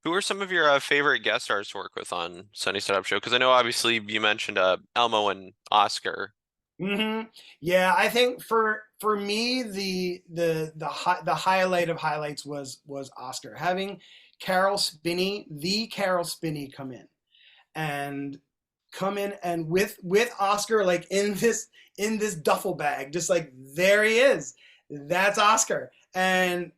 who are some of your favorite guest stars to work with on Sunny Side Up Show? Because I know obviously you mentioned Elmo and Oscar. Yeah, I think for me the highlight of highlights was Oscar, having Carol Spinney come in and with Oscar like in this duffel bag, just like there he is. That's Oscar. And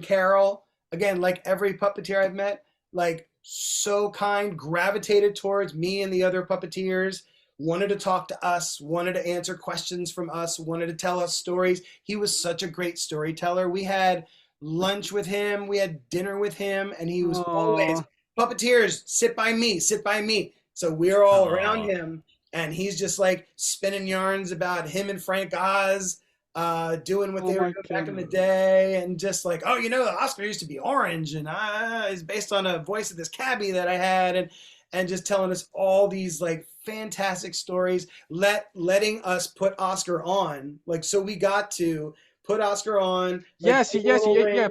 Carol, again, like every puppeteer I've met, like so kind, gravitated towards me and the other puppeteers, wanted to talk to us, wanted to answer questions from us, wanted to tell us stories. He was such a great storyteller. We had lunch with him, we had dinner with him, and he was always, puppeteers, sit by me, sit by me. So we're all around him, and he's just like spinning yarns about him and Frank Oz doing what they were doing back in the day, and just like, oh, the Oscar used to be orange, and it's based on a voice of this cabbie that I had, and just telling us all these like fantastic stories, letting us put Oscar on, like, so we got to put Oscar on. Like, yes,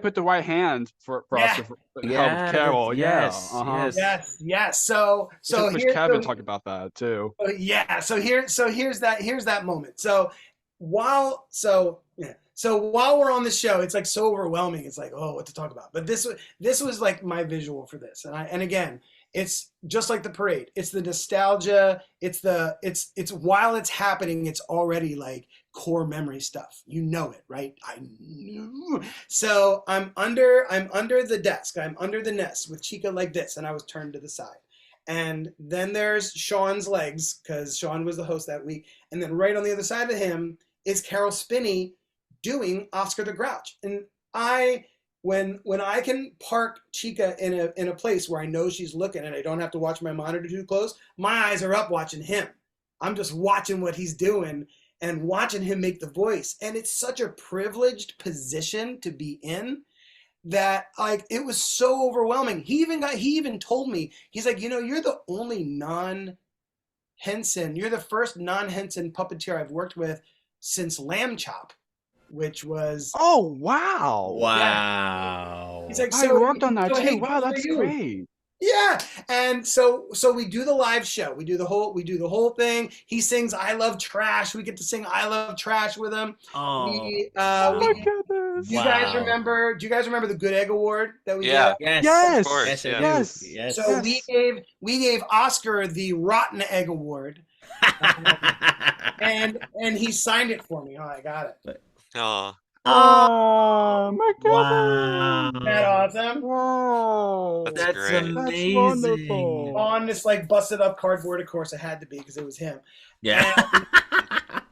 put the right hand for Oscar for help Carol. Yes. So which Kevin talked about that too. Here's that moment. So while we're on the show, it's like so overwhelming. It's like, oh, what to talk about. But this was like my visual for this, and again, it's just like the parade. It's the nostalgia. It's while it's happening, it's already like core memory stuff. It, right? I knew. So I'm under the desk. I'm under the nest with Chica like this, and I was turned to the side. And then there's Sean's legs, because Sean was the host that week. And then right on the other side of him is Carol Spinney doing Oscar the Grouch. And when I can park Chica in a place where I know she's looking and I don't have to watch my monitor too close, my eyes are up watching him. I'm just watching what he's doing and watching him make the voice. And it's such a privileged position to be in that, like, it was so overwhelming. He even told me, he's like, you're the only non-Henson, you're the first non-Henson puppeteer I've worked with since Lamb Chop, which was... Oh, wow. Wow. He's like, I worked on that too. Hey, wow, that's great. Yeah. And so we do the live show. We do the whole thing. He sings I Love Trash. We get to sing I Love Trash with him. Oh, my goodness. Do you guys remember the Good Egg Award that we got? Yes. Of course. Yes. So we gave Oscar the Rotten Egg Award. and he signed it for me. Oh, I got it. Oh my God! Wow. Isn't that awesome? Wow, that's great. Amazing. That's wonderful. On this like busted up cardboard, of course it had to be because it was him. Yeah.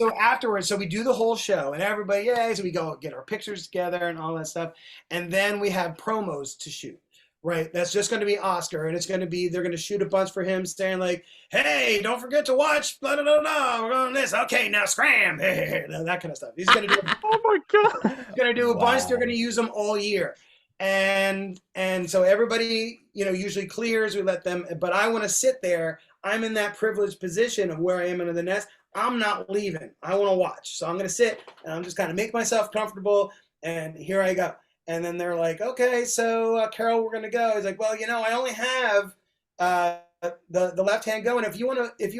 So afterwards, we do the whole show and everybody, so we go get our pictures together and all that stuff, and then we have promos to shoot. Right, that's just going to be Oscar, and they're going to shoot a bunch for him, saying like, "Hey, don't forget to watch blah blah blah. Blah we're on this. Okay, now scram." That kind of stuff. He's going to do. Oh my God! He's going to do a bunch. They're going to use them all year, and so everybody, usually clears. We let them, but I want to sit there. I'm in that privileged position of where I am under the nest. I'm not leaving. I want to watch, so I'm going to sit and I'm just kind of make myself comfortable, and here I go. And then they're like, okay, so Carol, we're gonna go. He's like, well, I only have the left hand going. If you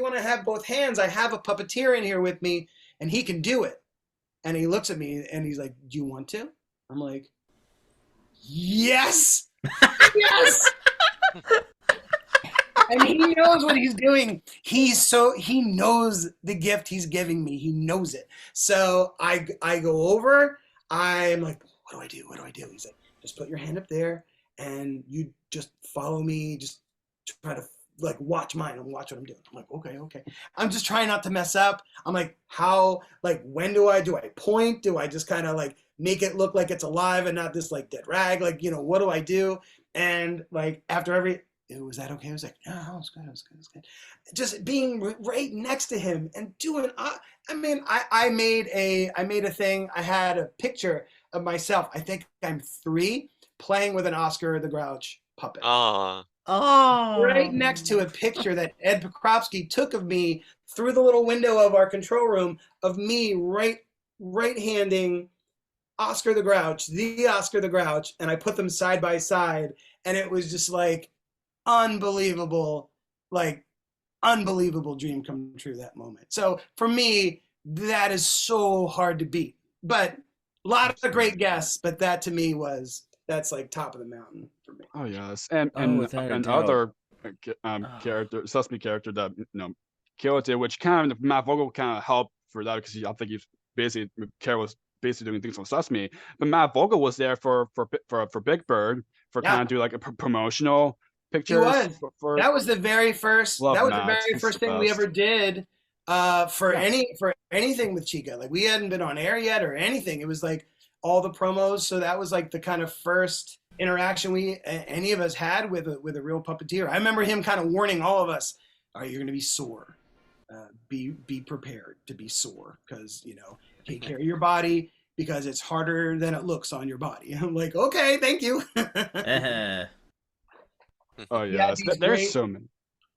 wanna have both hands, I have a puppeteer in here with me, and he can do it. And he looks at me and he's like, do you want to? I'm like, yes, yes. And he knows what he's doing. He knows the gift he's giving me. He knows it. So I go over. I'm like, what do I do? What do I do? He's like, just put your hand up there and you just follow me. Just try to like watch mine and watch what I'm doing. I'm like, okay. I'm just trying not to mess up. I'm like, when do I point? Do I just kind of like make it look like it's alive and not this like dead rag? Like, what do I do? And like after was that okay? I was like, no, it was good. Just being right next to him and doing, I made a thing. I had a picture of myself. I think I'm 3 playing with an Oscar the Grouch puppet. Oh. Right next to a picture that Ed Pokrovsky took of me through the little window of our control room of me right-handing Oscar the Grouch, and I put them side by side, and it was just like unbelievable dream come true that moment. So for me, that is so hard to beat. But a lot of great guests, but that to me that's like top of the mountain for me. Oh yes, and other character, Sesame character that killed it, which kind of Matt Vogel kind of helped for that because I think Carol was basically doing things on Sesame, but Matt Vogel was there for Big Bird for kind of do like a promotional pictures. was. That was the very first. Love That was Matt. the very He's first the thing we best. ever did for anything with Chica. Like we hadn't been on air yet or anything. It was like all the promos. So that was like the kind of first interaction any of us had with a real puppeteer. I remember him kind of warning all of us, "All right, you're going to be sore. Be prepared to be sore because take care of your body because it's harder than it looks on your body." I'm like, okay, thank you. Oh yes, there's so many.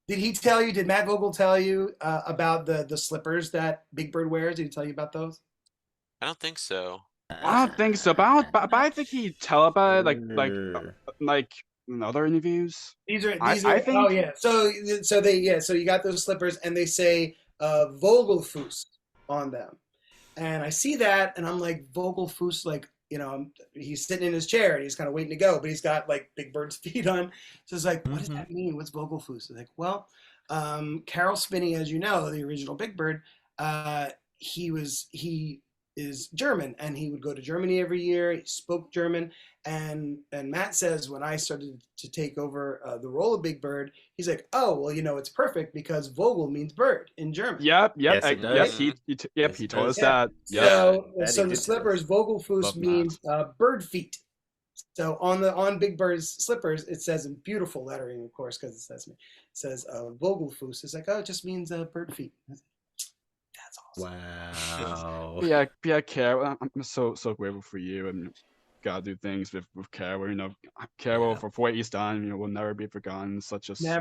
Did Matt Vogel tell you about the slippers that Big Bird wears? Did he tell you about those? I don't think so. I don't think so, but I think he tell about it like in other interviews. These are I think. oh yeah. So you got those slippers and they say Vogelfuss on them. And I see that and I'm like, Vogelfuss, like, he's sitting in his chair and he's kind of waiting to go, but he's got like Big Bird's feet on. So it's like, what does that mean? What's Vogelfuss? Like, well, Carol Spinney, as you know, the original Big Bird, he is German and he would go to Germany every year. He spoke German. And Matt says when I started to take over the role of Big Bird, he's like, oh, well, it's perfect because Vogel means bird in German. Yep. Yes, it does. He told us that. Yep. So the slippers, Vogelfuss means bird feet. So on Big Bird's slippers, it says in beautiful lettering, of course, because it's Sesame. It says Vogelfuss. It's like, oh, it just means bird feet. That's awesome. Wow. Yeah, Carol. I'm so grateful for you and gotta do things with Carol. Carol for what he's done, will never be forgotten. Such a sweet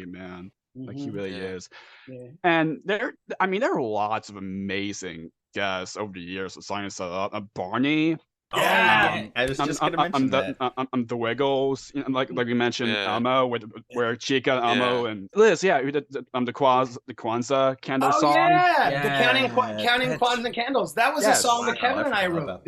man. Like he really is. Yeah. And there are lots of amazing guests over the years. The song set up. Barney. Yeah, I was just gonna mention that. The Wiggles, like we mentioned, Elmo, where Chica, Elmo, and Liz, the Kwanzaa candle song. The counting Kwanzaa candles. That was a song that Kevin and I wrote.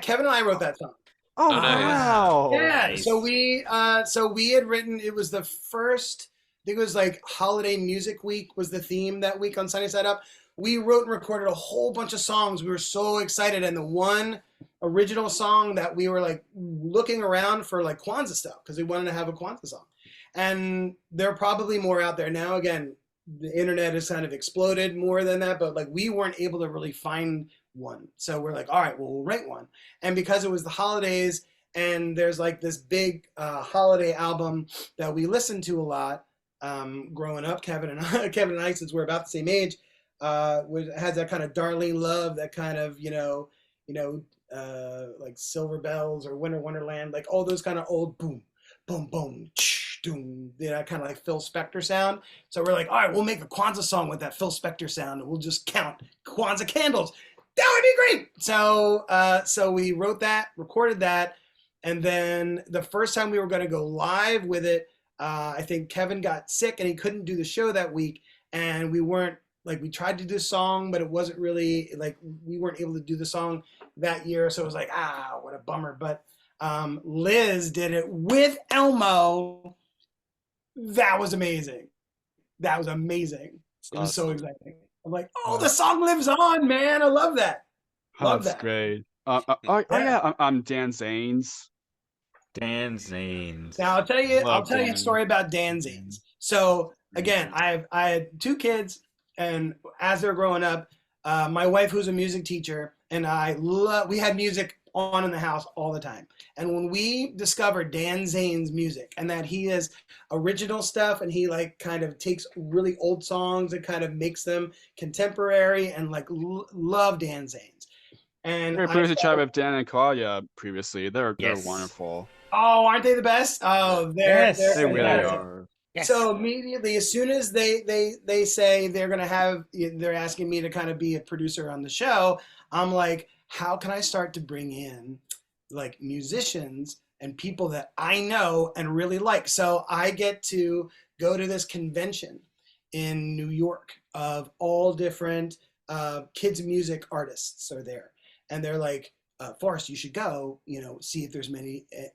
Kevin and I wrote that song. Oh wow! Yeah, Nice. so we had written. It was the first. I think it was like Holiday Music Week was the theme that week on Sunny Side Up. We wrote and recorded a whole bunch of songs. We were so excited, and the one original song that we were like looking around for like Kwanzaa stuff because we wanted to have a Kwanzaa song. And there are probably more out there now. Again, the internet has kind of exploded more than that, but like we weren't able to really find one. So we're like, all right, well, we'll write one. And because it was the holidays and there's like this big holiday album that we listened to a lot growing up, Kevin and I, since we're about the same age, has that kind of Darlene Love, that kind of, like Silver Bells or Winter Wonderland, like all those kind of old boom, boom, boom, doom, kind of like Phil Spector sound. So we're like, all right, we'll make a Kwanzaa song with that Phil Spector sound, and we'll just count Kwanzaa candles. That would be great. So we wrote that, recorded that, and then the first time we were going to go live with it, I think Kevin got sick and he couldn't do the show that week, and we tried to do the song, but it wasn't really like we weren't able to do the song that year. So it was like, what a bummer. But Liz did it with Elmo. That was amazing. It was so exciting. I'm like, the song lives on, man. I love that. That's great. I'm Dan Zayn's. Dan Zayn's. Now I'll tell you a story about Dan Zayn's. So again, I had two kids, and as they're growing up, my wife, who's a music teacher, and we had music on in the house all the time. And when we discovered Dan Zayn's music and that he has original stuff and he like kind of takes really old songs and kind of makes them contemporary, and like love Dan Zayn's. And we produced a chat with Dan and Claudia previously. They're wonderful. Oh, aren't they the best? Oh, they really are. Yes. So immediately, as soon as they say they're asking me to kind of be a producer on the show, I'm like, how can I start to bring in like musicians and people that I know and really like? So I get to go to this convention in New York of all different kids music artists are there, and they're like, Forrest, you should go, see if there's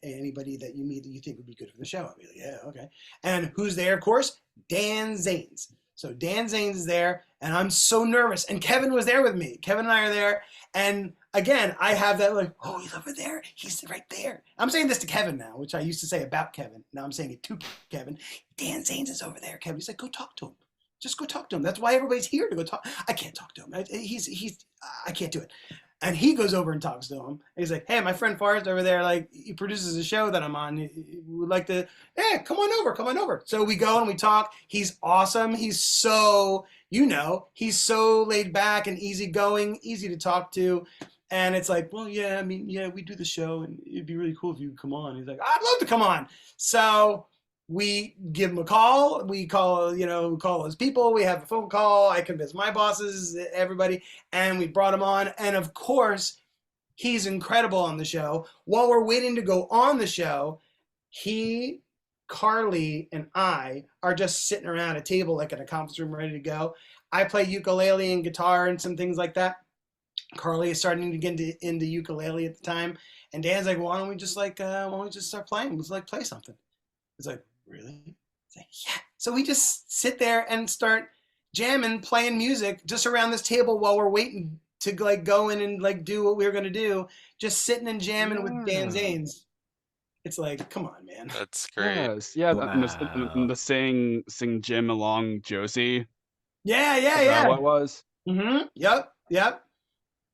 anybody that you meet that you think would be good for the show. I'll be like, yeah, okay. And who's there, of course? Dan Zayn's. So Dan Zayn's is there, and I'm so nervous. And Kevin was there with me. Kevin and I are there. And again, I have that like, oh, he's over there. He's right there. I'm saying this to Kevin now, which I used to say about Kevin. Now I'm saying it to Kevin. Dan Zayn's is over there, Kevin. He's like, go talk to him. Just go talk to him. That's why everybody's here to go talk. I can't talk to him. I can't do it. And he goes over and talks to him. And he's like, hey, my friend Forrest over there, like, he produces a show that I'm on. He would like to, hey, come on over. So we go and we talk. He's awesome. He's so, he's so laid back and easygoing, easy to talk to. And it's like, well, yeah, we do the show, and it'd be really cool if you could come on. He's like, I'd love to come on. So we give him a call. We call those people. We have a phone call. I convince my bosses, everybody, and we brought him on. And of course, he's incredible on the show. While we're waiting to go on the show, Carly, and I are just sitting around a table, like in a conference room, ready to go. I play ukulele and guitar and some things like that. Carly is starting to get into ukulele at the time. And Dan's like, why don't we just start playing? Let's like play something. It's like, really? It's like, yeah. So we just sit there and start jamming, playing music just around this table while we're waiting to like go in and like do what we were going to do. Just sitting and jamming with Dan Zayn's. It's like, come on, man. That's great. Yes, yeah, Wow. and the sing Jim along Josie. Yeah. Is that what it was? Mm-hmm. Yep.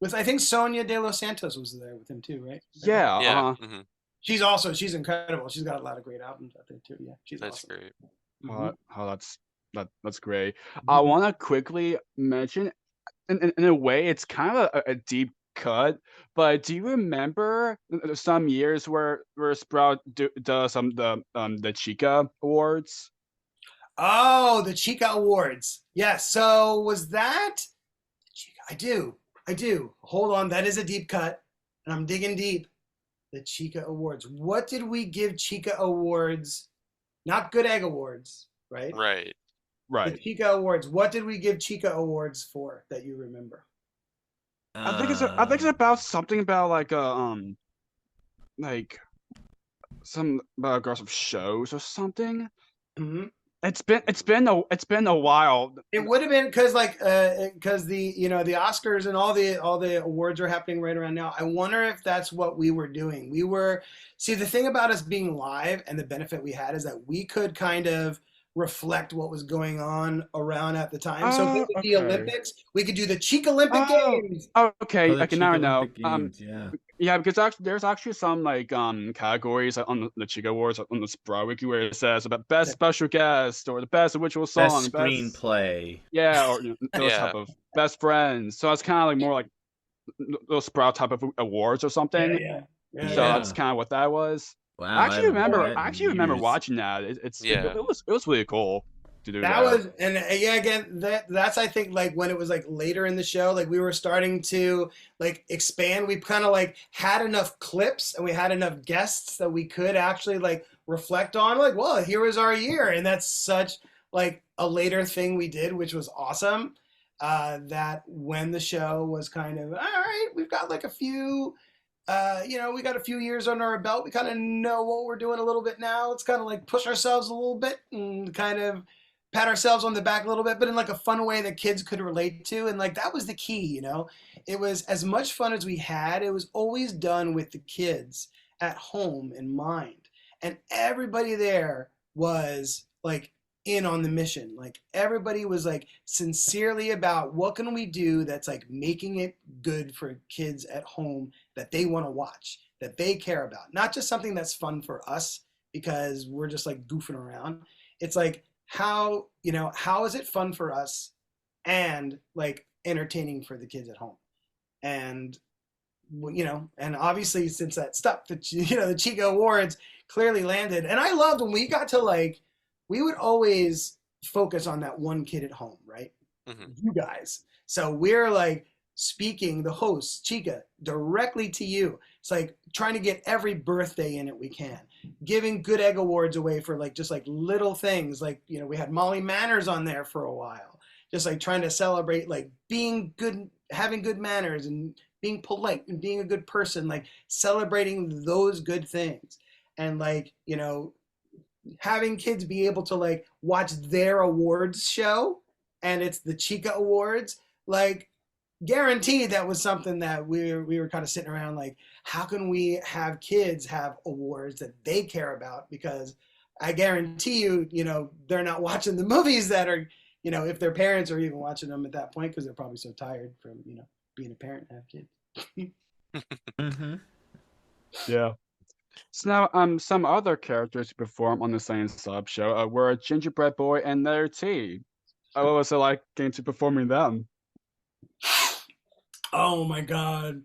With, I think Sonia de los Santos was there with him too, right? Yeah. Yeah. Uh-huh. She's incredible. She's got a lot of great albums out there too. Yeah, she's That's awesome. great. That's great. I want to quickly mention, in a way, it's kind of a deep cut, but do you remember some years where Sprout does the Chica Awards? Oh, the Chica Awards. Yes. So was that Chica? I do. Hold on. That is a deep cut, and I'm digging deep. The Chica Awards. What did we give Chica Awards? Not Good Egg Awards, right? Right. The Chica Awards. What did we give Chica Awards for that you remember? I think it's about something about like some aggressive shows or something. Mm-hmm. It's been a while. It would have been because the the Oscars and all the awards are happening right around now. I wonder if that's what we were doing. The thing about us being live and the benefit we had is that we could kind of reflect what was going on around at the time. So if it was the Olympics, we could do the Chica Olympic Games. Okay, I can now know. Yeah, because there's actually some categories on the Chica Awards on the Sprout Wiki where it says about best special guest or the best original song, best screenplay. Or those type of best friends. So it's kind of like more like those Sprout type of awards or something. Yeah. So that's kind of what that was. Wow, I actually remember watching that. It was really cool to do that. That's I think like when it was like later in the show, like we were starting to like expand. We kind of like had enough clips and we had enough guests that we could actually like reflect on. Like, well, here was our year, and that's such like a later thing we did, which was awesome. That when the show was kind of all right, we've got like a few. We got a few years under our belt. We kind of know what we're doing a little bit now. Let's kind of like push ourselves a little bit and kind of pat ourselves on the back a little bit, but in like a fun way that kids could relate to. And like, that was the key, it was as much fun as we had. It was always done with the kids at home in mind. And everybody there was like in on the mission. Like everybody was like sincerely about what can we do that's like making it good for kids at home that they want to watch, that they care about. Not just something that's fun for us because we're just like goofing around. It's like how is it fun for us and like entertaining for the kids at home. And and obviously since that stuck, the Chica Awards clearly landed. And I loved when we got to like, we would always focus on that one kid at home, right? Mm-hmm. You guys. So we're like speaking, the hosts, Chica, directly to you. It's like trying to get every birthday in it we can. Giving Good Egg Awards away for like just like little things. Like, we had Molly Manners on there for a while. Just like trying to celebrate like being good, having good manners and being polite and being a good person, like celebrating those good things. And like, having kids be able to like watch their awards show and it's the Chica Awards, like guaranteed that was something that we were kind of sitting around like, how can we have kids have awards that they care about? Because I guarantee you, they're not watching the movies that are, if their parents are even watching them at that point, because they're probably so tired from, being a parent and have kids. Mm-hmm. Yeah. So now, some other characters who perform on the Zayn sub show were Gingerbread Boy and Letter T. What was it like getting to performing them? Oh my God.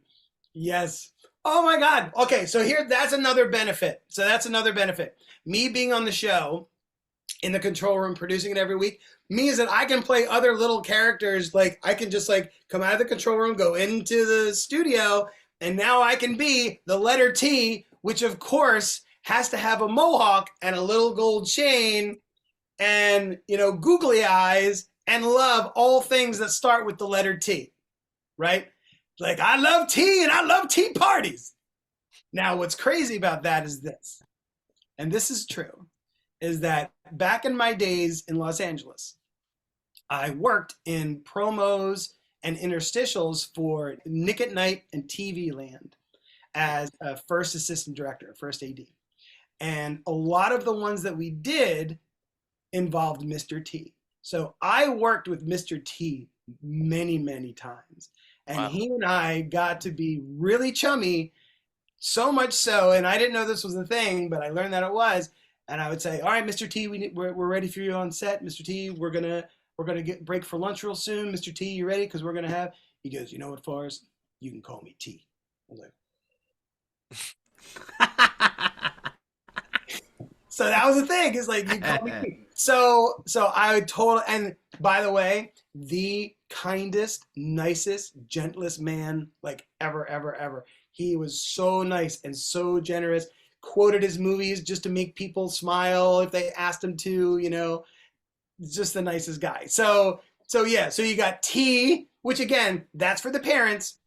Yes. Oh my God. Okay, so that's another benefit. Me being on the show in the control room, producing it every week, means that I can play other little characters. Like I can just like come out of the control room, go into the studio, and now I can be the letter T, which of course has to have a mohawk and a little gold chain and, googly eyes and love all things that start with the letter T, right? Like, I love tea and I love tea parties. Now, what's crazy about that is this, and this is true, is that back in my days in Los Angeles, I worked in promos and interstitials for Nick at Night and TV Land as a first assistant director, first AD. And a lot of the ones that we did involved Mr. T. So I worked with Mr. T many, many times. And Wow. He and I got to be really chummy, so much so, and I didn't know this was a thing, but I learned that it was. And I would say, all right, Mr. T, we're ready for you on set. Mr. T, we're gonna get break for lunch real soon. Mr. T, you ready? Because we're gonna have. He goes, you know what, Forrest? You can call me T. I was like, so that was the thing. Is like you call me T. So I told. And by the way, the kindest, nicest, gentlest man like ever. He was so nice and so generous. Quoted his movies just to make people smile if they asked him to, just the nicest guy. So yeah, so you got T, which again, that's for the parents.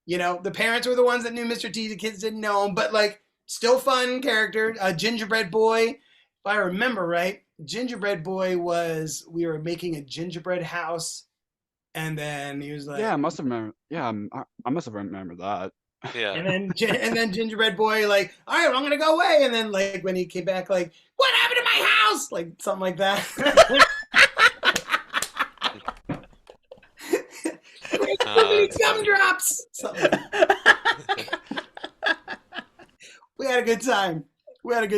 The parents were the ones that knew Mr. T, the kids didn't know him, but like still fun character. Gingerbread Boy, if I remember right, Gingerbread Boy we were making a gingerbread house, and then he was like, Yeah, I must have remembered. Yeah, I must have remembered that. Yeah. And then Gingerbread Boy like, all right, well, I'm gonna go away. And then like when he came back, like, what happened to my house? Like something like that. Gumdrops. Something like that. We had a good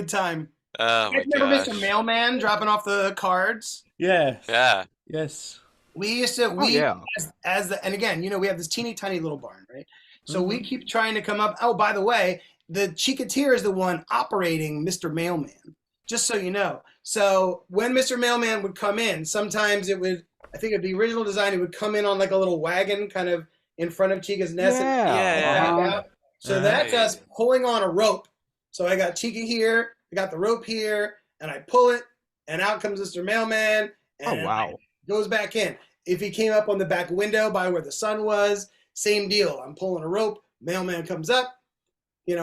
time. Oh my You never missed a gosh. mailman dropping off the cards? Yeah. Yeah. Yes. We used to and again, we have this teeny tiny little barn, right? So we keep trying to come up. Oh, by the way, the Chicateer is the one operating Mr. Mailman, just so you know. So when Mr. Mailman would come in, sometimes I think it'd be original design, it would come in on like a little wagon kind of in front of Chica's nest. Yeah. And back out. So that's us pulling on a rope. So I got Chica here, I got the rope here, and I pull it, and out comes Mr. Mailman. And Oh, wow. goes back in. If he came up on the back window by where the sun was, same deal. I'm pulling a rope. Mailman comes up, hey,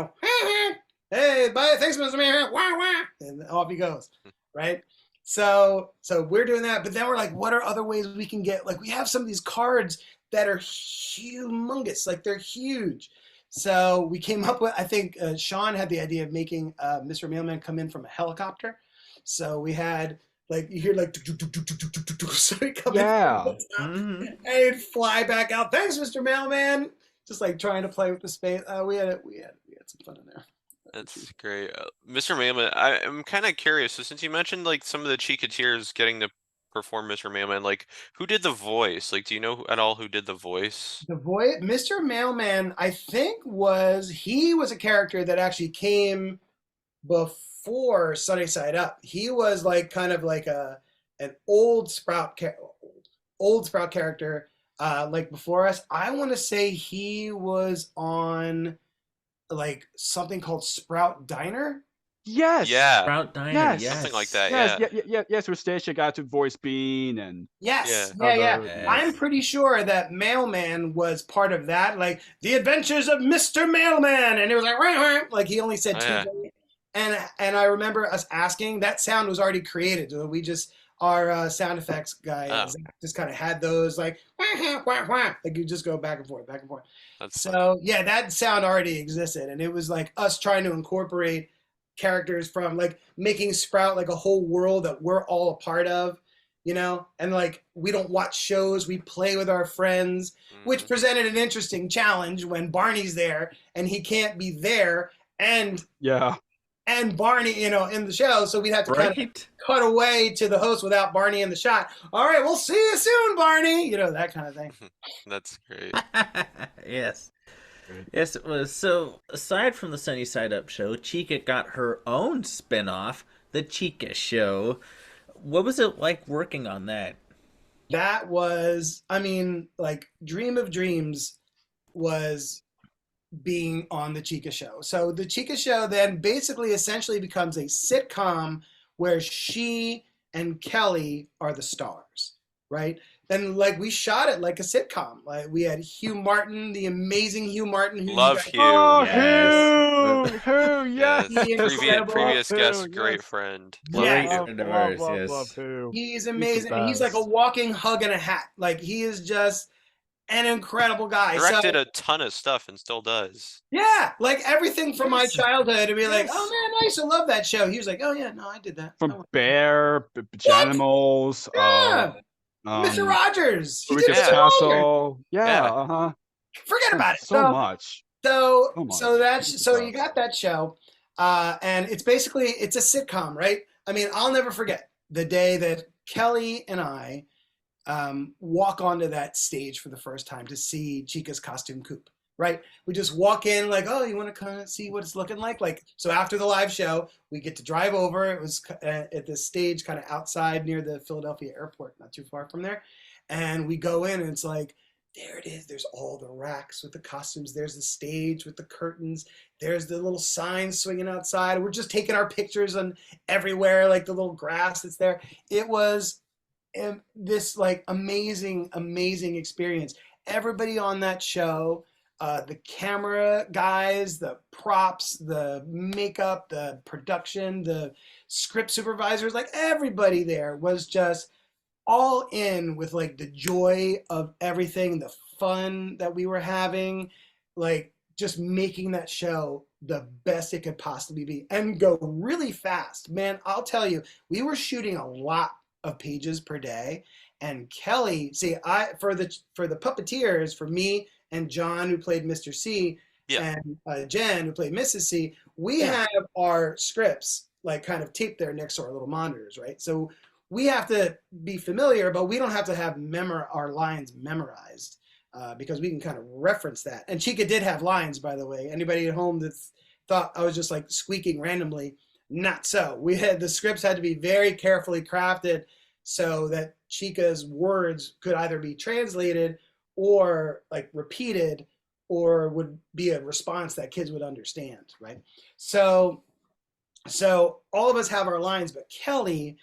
bye, thanks, Mr. Mailman. Wah, wah. And off he goes, right? So we're doing that. But then we're like, what are other ways we can get? Like, we have some of these cards that are humongous. Like, they're huge. So we came up with, I think Sean had the idea of making Mr. Mailman come in from a helicopter. So we had, like, you hear like, so he come in and he'd fly back out. Thanks, Mr. Mailman. Just like trying to play with the space. We had some fun in there. That's great. Mr. Mailman, I'm kind of curious. So since you mentioned like some of the Chicateers getting to perform Mr. Mailman, like who did the voice? Like, do you know at all who did the voice? The voice, Mr. Mailman, I think he was a character that actually came before Sunny Side Up. He was like kind of like an old Sprout character, like before us. I want to say he was on like something called Sprout Diner. Yes. Yeah. Sprout Diner. Yes. Yes. Something like that. Yes. Where Stacia got to voice Bean and. Yes. Yeah. Yeah. I'm pretty sure that Mailman was part of that. Like the Adventures of Mr. Mailman, and it was like he only said two. And I remember us asking. That sound was already created. So we just our sound effects guy Oh. just kind of had those like wah, wah, wah, like you just go back and forth, back and forth. That's So yeah, that sound already existed, and it was like us trying to incorporate characters from like making Sprout like a whole world that we're all a part of, you know, and like we don't watch shows, we play with our friends, which presented an interesting challenge when Barney's there and he can't be there and Barney, you know, in the show, so we'd have to kind of cut away to the host without Barney in the shot. All right, we'll see you soon, Barney. You know, that kind of thing. That's great. Yes. Yes, it was. So, aside from the Sunny Side Up show, Chica got her own spin-off, The Chica Show. What was it like working on that? That was, I mean, like, dream of dreams was being on The Chica Show. So The Chica Show then basically essentially becomes a sitcom where she and Kelly are the stars, right? And like we shot it like a sitcom. Like we had Hugh Martin, the amazing Hugh Martin. Who Love Hugh. Oh, Yes. Hugh, yes. Previous guest, Hugh, great yes. friend. Yes. Love Hugh. He's amazing. the He's like a best. walking hug in a hat. Like he is just an incredible guy. Directed a ton of stuff and still does. Yeah, like everything from my childhood to be like, Yes. oh man, I used to love that show. He was like, oh yeah, no, I did that. From Bear, Janimals, Yeah. Mr. Rogers. He did Ricus Mr. Rogers. Castle. Yeah, Yeah. Forget about it. So much. So much. that's so you got that show, and it's basically it's a sitcom, right? I mean, I'll never forget the day that Kelly and I walk onto that stage for the first time to see Chica's costume coupe. Right? We just walk in like, oh, you want to kind of see what it's looking like? Like, so after the live show, we get to drive over. It was at this stage kind of outside near the Philadelphia airport, not too far from there. And we go in and it's like, there it is. There's all the racks with the costumes. There's the stage with the curtains. There's the little signs swinging outside. We're just taking our pictures on everywhere, like the little grass that's there. It was this like amazing, amazing experience. Everybody on that show, the camera guys, the props, the makeup, the production, the script supervisors, like everybody there was just all in with like the joy of everything, the fun that we were having, like just making that show the best it could possibly be and go really fast. Man, I'll tell you, we were shooting a lot of pages per day. And Kelly, see, for the Puppeteers, for me and John, who played Mr. C, and Jen, who played Mrs. C, we have our scripts like kind of taped there next to our little monitors, right? So we have to be familiar, but we don't have to have our lines memorized because we can kind of reference that. And Chica did have lines, by the way. Anybody at home that thought I was just like squeaking randomly, not so. The scripts had to be very carefully crafted so that Chica's words could either be translated or like repeated or would be a response that kids would understand, right? So all of us have our lines, but Kelly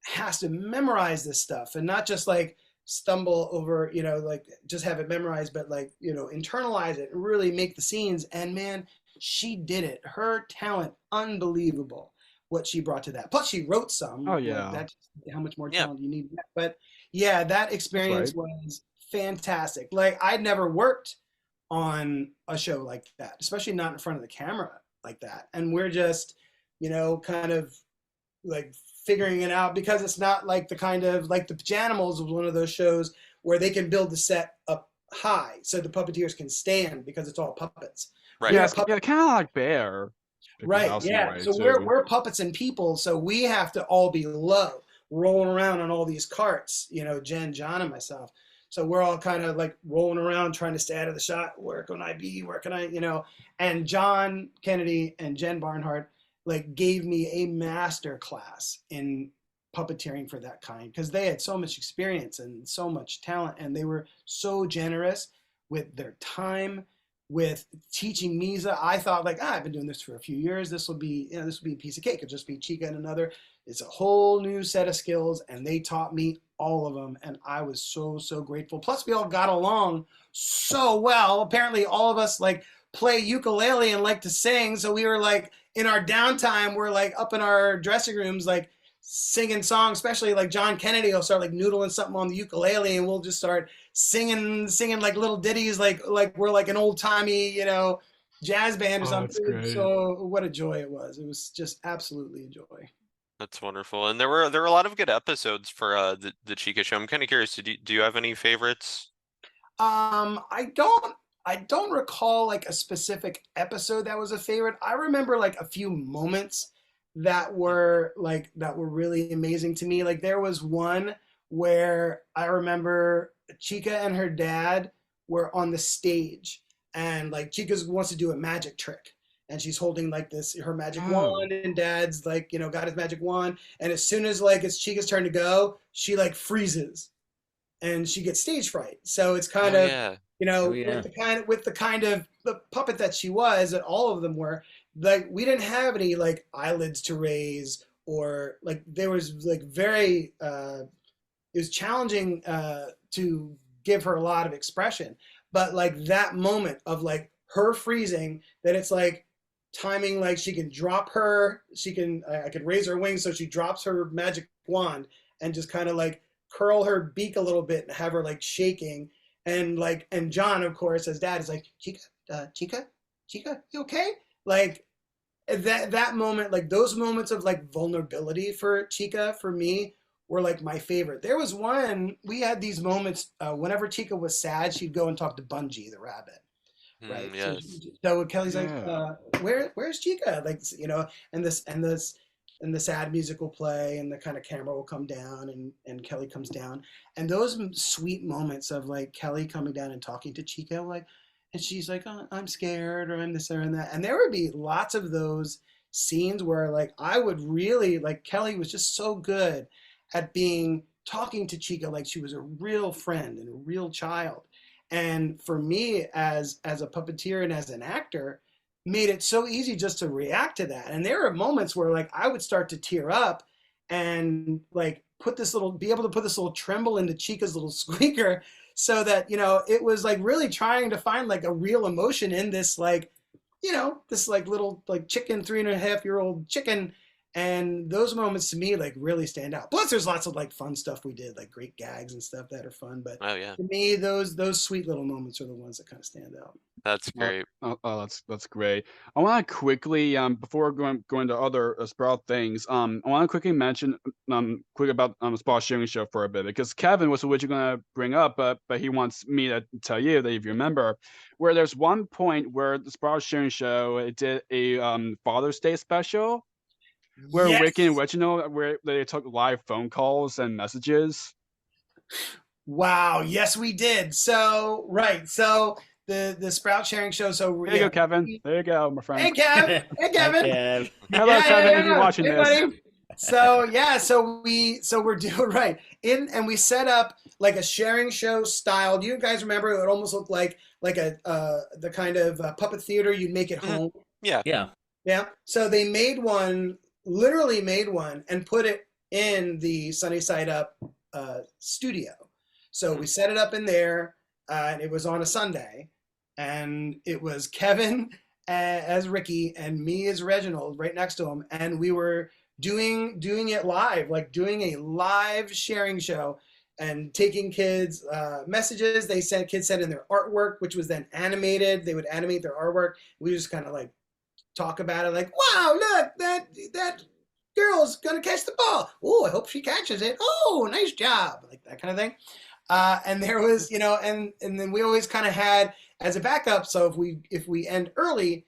has to memorize this stuff and not just like stumble over, you know, like just have it memorized, but like, you know, internalize it and really make the scenes. And man, she did it. Her talent, unbelievable what she brought to that. Plus she wrote some. Oh yeah. Like, that's how much more talent you need. But yeah, that experience right. was fantastic. Like I'd never worked on a show like that, especially not in front of the camera like that. And we're just, you know, kind of like figuring it out because it's not like the kind of like the Pajanimals was one of those shows where they can build the set up high so the puppeteers can stand because it's all puppets. Right. Yeah, kind of like Bear. Right. Yeah. So we're puppets and people, so we have to all be low, rolling around on all these carts. You know, Jen, John, and myself. So we're all kind of like rolling around trying to stay out of the shot. Where can I be? Where can I? You know. And John Kennedy and Jen Barnhart like gave me a master class in puppeteering for that kind because they had so much experience and so much talent, and they were so generous with their time, with teaching me. I thought like, I've been doing this for a few years. This will be, you know, this will be a piece of cake. It'll just be Chica and another. It's a whole new set of skills, and they taught me all of them, and I was so, so grateful. Plus, we all got along so well. Apparently, all of us like play ukulele and like to sing, so we were like in our downtime, we're like up in our dressing rooms, like singing songs, especially like John Kennedy will start like noodling something on the ukulele, and we'll just start singing like little ditties, like we're like an old timey, jazz band or Oh, something. that's great. So what a joy it was. It was just absolutely a joy. That's wonderful. And there were a lot of good episodes for the Chica Show. I'm kind of curious. Do you have any favorites? I don't recall like a specific episode that was a favorite. I remember like a few moments that were really amazing to me. Like there was one where I remember Chica and her dad were on the stage, and like Chica wants to do a magic trick, and she's holding like her magic wand, and dad's like, got his magic wand, and as soon as like it's Chica's turn to go, she like freezes and she gets stage fright. So it's kind of, yeah. With the kind of the puppet that she was, and all of them were, like, we didn't have any like eyelids to raise, or like there was like very it was challenging to give her a lot of expression. But like that moment of like her freezing, that it's like timing, like she can drop I could raise her wings, so she drops her magic wand and just kind of like curl her beak a little bit and have her like shaking, and John, of course, as dad, is like, Chica, you okay? Like that moment, like those moments of like vulnerability for Chica, for me, were like my favorite. There was one, we had these moments whenever Chica was sad, she'd go and talk to Bungie the rabbit. Right. Yes. So Kelly's like, where's Chica? Like, and the sad music will play, and the kind of camera will come down, and Kelly comes down, and those sweet moments of like Kelly coming down and talking to Chica, like, and she's like, oh, I'm scared, or I'm this or that, and there would be lots of those scenes where like I would really, like, Kelly was just so good at talking to Chica like she was a real friend and a real child. And for me, as a puppeteer and as an actor, made it so easy just to react to that. And there are moments where like I would start to tear up, and like be able to put this little tremble into Chica's little squeaker, so that, it was like really trying to find like a real emotion in this, like, this like little like chicken, 3.5-year-old chicken. And those moments to me like really stand out. Plus there's lots of like fun stuff we did, like great gags and stuff that are fun. But to me, those sweet little moments are the ones that kind of stand out. That's great. That's great. I want to quickly, before going to other Sprout things, I want to quickly mention quick about the Sprout Sharing Show for a bit, because Kevin was originally going to bring up, but he wants me to tell you that if you remember, where there's one point where the Sprout Sharing Show did a Father's Day special, where Ricky and Reginald, where they took live phone calls and messages. Wow, yes, we did. So the Sprout Sharing Show. So there you go, Kevin. There you go, my friend. Hey, Kevin. Hey, Kevin. Kev. Hello, Kevin. If you're watching this. Buddy. So we're doing right and we set up like a sharing show style. Do you guys remember? It would almost look like the kind of puppet theater you'd make at home. Yeah. So they literally made one and put it in the Sunny Side Up studio. So we set it up in there, and it was on a Sunday, and it was Kevin as Ricky and me as Reginald right next to him, and we were doing it live, like doing a live sharing show and taking kids messages. Kids sent in their artwork, which was then animated. They would animate their artwork. We just kind of like talk about it, like, wow, look, that girl's gonna catch the ball. Oh, I hope she catches it. Oh, nice job, like that kind of thing. And there was, and then we always kind of had as a backup. So if we end early,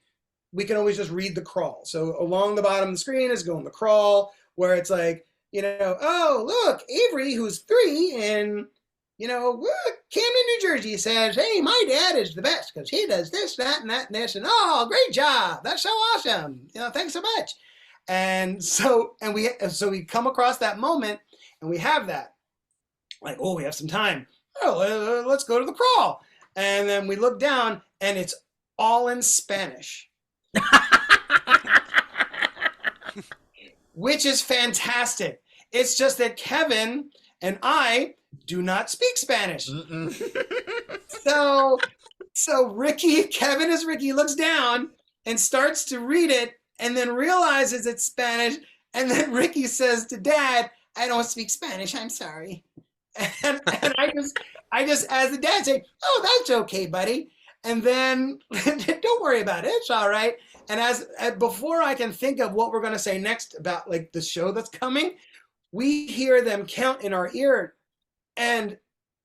we can always just read the crawl. So along the bottom of the screen is going the crawl, where it's like, oh, look, Avery, who's 3 in, Camden, New Jersey, says, hey, my dad is the best because he does this, that, and that, and this, and oh, great job. That's so awesome. Thanks so much. And so we come across that moment, and we have that. Like, oh, we have some time. Oh, let's go to the crawl. And then we look down, and it's all in Spanish. Which is fantastic. It's just that Kevin and I do not speak Spanish. So Kevin as Ricky looks down and starts to read it, and then realizes it's Spanish, And then Ricky says to Dad, "I don't speak Spanish. I'm sorry." And I just, as the dad, say, "Oh, that's okay, buddy." And then, "Don't worry about it. It's all right." And as before I can think of what we're going to say next about like the show that's coming, we hear them count in our ear, and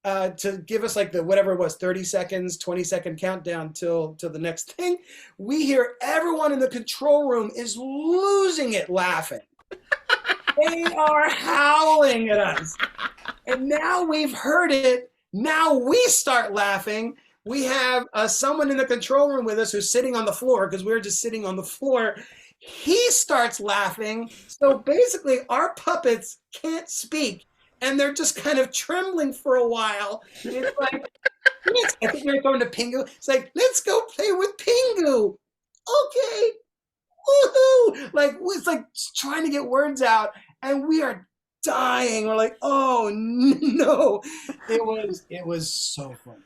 to give us like the whatever it was, 30 seconds, 20-second countdown till the next thing, we hear everyone in the control room is losing it laughing. They are howling at us. And now we've heard it. Now we start laughing. We have someone in the control room with us who's sitting on the floor because we're just sitting on the floor. He starts laughing. So basically, our puppets can't speak, and they're just kind of trembling for a while. It's like, I think we're going to Pingu. It's like, let's go play with Pingu. Okay. Woohoo! Like, it's like trying to get words out, and we are dying. We're like, oh no. It was so funny.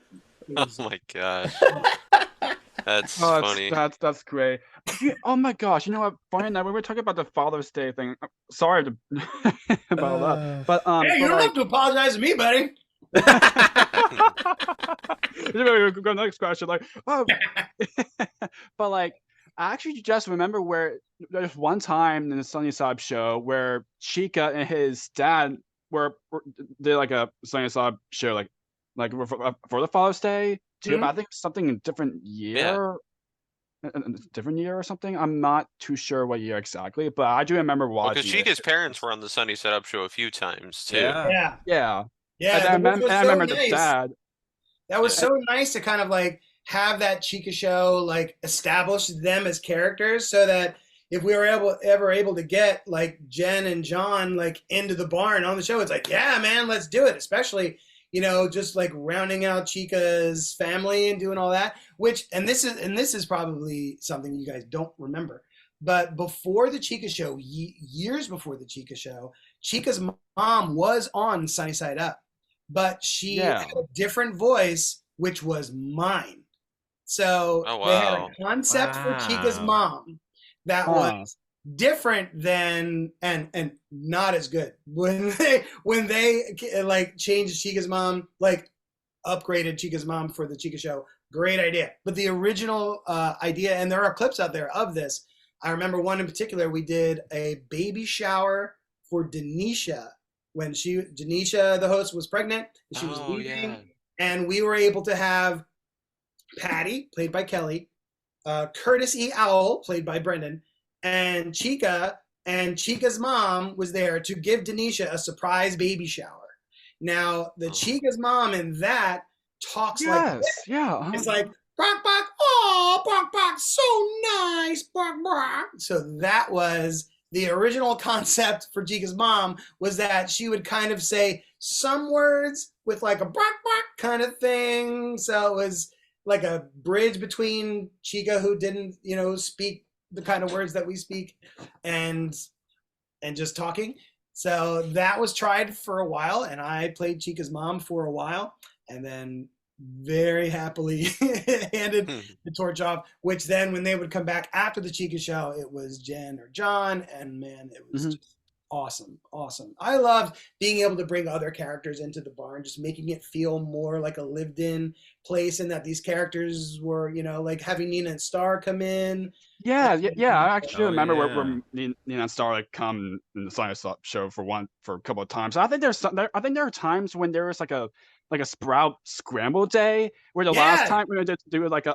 Oh my gosh. That's Oh, funny. that's great. Oh my gosh, you know what? Funny enough, we were talking about the Father's Day thing. Sorry to about that, but Hey, you don't have to apologize to me, buddy. Go next question. Like, oh, but like, I actually just remember where there's one time in the Sunnyside show where Chica and his dad did like a Sunnyside show, like for the Father's Day too. But I think it's something in a different year. A different year or something. I'm not too sure what year exactly, but I do remember watching. Because Chica's parents were on the Sunny Set Up show a few times too. Yeah. And I remember the dad. That was so nice to kind of like have that Chica show like establish them as characters, so that if we were ever able to get like Jen and John like into the barn on the show, it's like, yeah, man, let's do it. Especially, you know, just like rounding out Chica's family and doing all that. And this is probably something you guys don't remember, but before the Chica show, years before the Chica show, Chica's mom was on Sunny Side Up, but she had a different voice, which was mine. So they had a concept for Chica's mom that was different than and not as good when they like changed Chica's mom, like upgraded Chica's mom for the Chica show. Great idea. But the original idea, and there are clips out there of this. I remember one in particular. We did a baby shower for Denisha when Denisha, the host, was pregnant and she was leaving, and we were able to have Patty, played by Kelly, Curtis E. Owl, played by Brendan, and Chica, and Chica's mom was there to give Denisha a surprise baby shower. Now, the Chica's mom in that talks like this. Yeah. It's like, bark, bark, oh, bark, bark, so nice, bark, bark. So that was the original concept for Chica's mom, was that she would kind of say some words with like a bark, bark kind of thing. So it was like a bridge between Chica, who didn't, you know, speak the kind of words that we speak, and just talking. So that was tried for a while, and I played Chica's mom for a while, and then very happily handed the torch off, which then when they would come back after the Chica show, it was Jen or John, and man, it was just awesome. I loved being able to bring other characters into the barn, just making it feel more like a lived-in place, and that these characters were, you know, like having Nina and Star come in. Yeah. I actually remember where Nina and Star like come in the Science show for a couple of times. I think there are times when there was like a Sprout Scramble Day, where the last time we did do like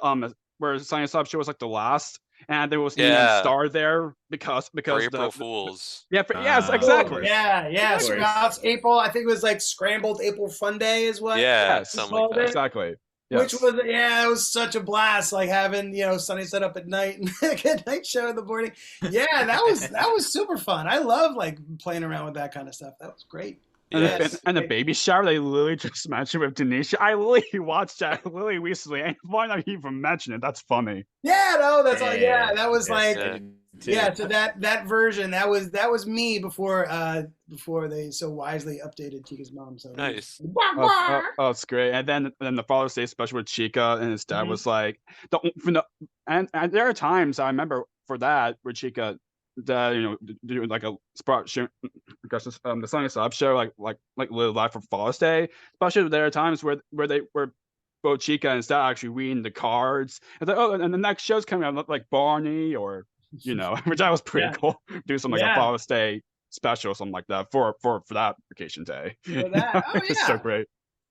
where Science Up show was like the last, and there was Nina and Star there because for April Fools. Yes, exactly. Yeah. Sprouts April. I think it was like Scrambled April Fun Day is what. Something like that. Exactly. Yes. Which was, it was such a blast, like having, you know, Sunny Set Up at night and a good night show in the morning. Yeah, that was super fun. I love like playing around with that kind of stuff. That was great. And the baby shower, they literally just mentioned with Denisha. I literally watched that recently, and why not even mention it? That's funny. Yeah, no, that's all. Yeah, that was so that version, that was me before they so wisely updated Chica's mom. So nice. It's great. And then the Father's Day special with Chica and his dad was like and there are times I remember for that where Chica that do like a Sprout show, the Sunny Side Up show, like Live Life for Father's Day. Especially there are times where both Chica and Stat actually reading the cards. It's like, oh, and the next show's coming out like Barney or which that was pretty cool. Do something like a Father's Day special or something like that for that vacation day. For that, It's so great.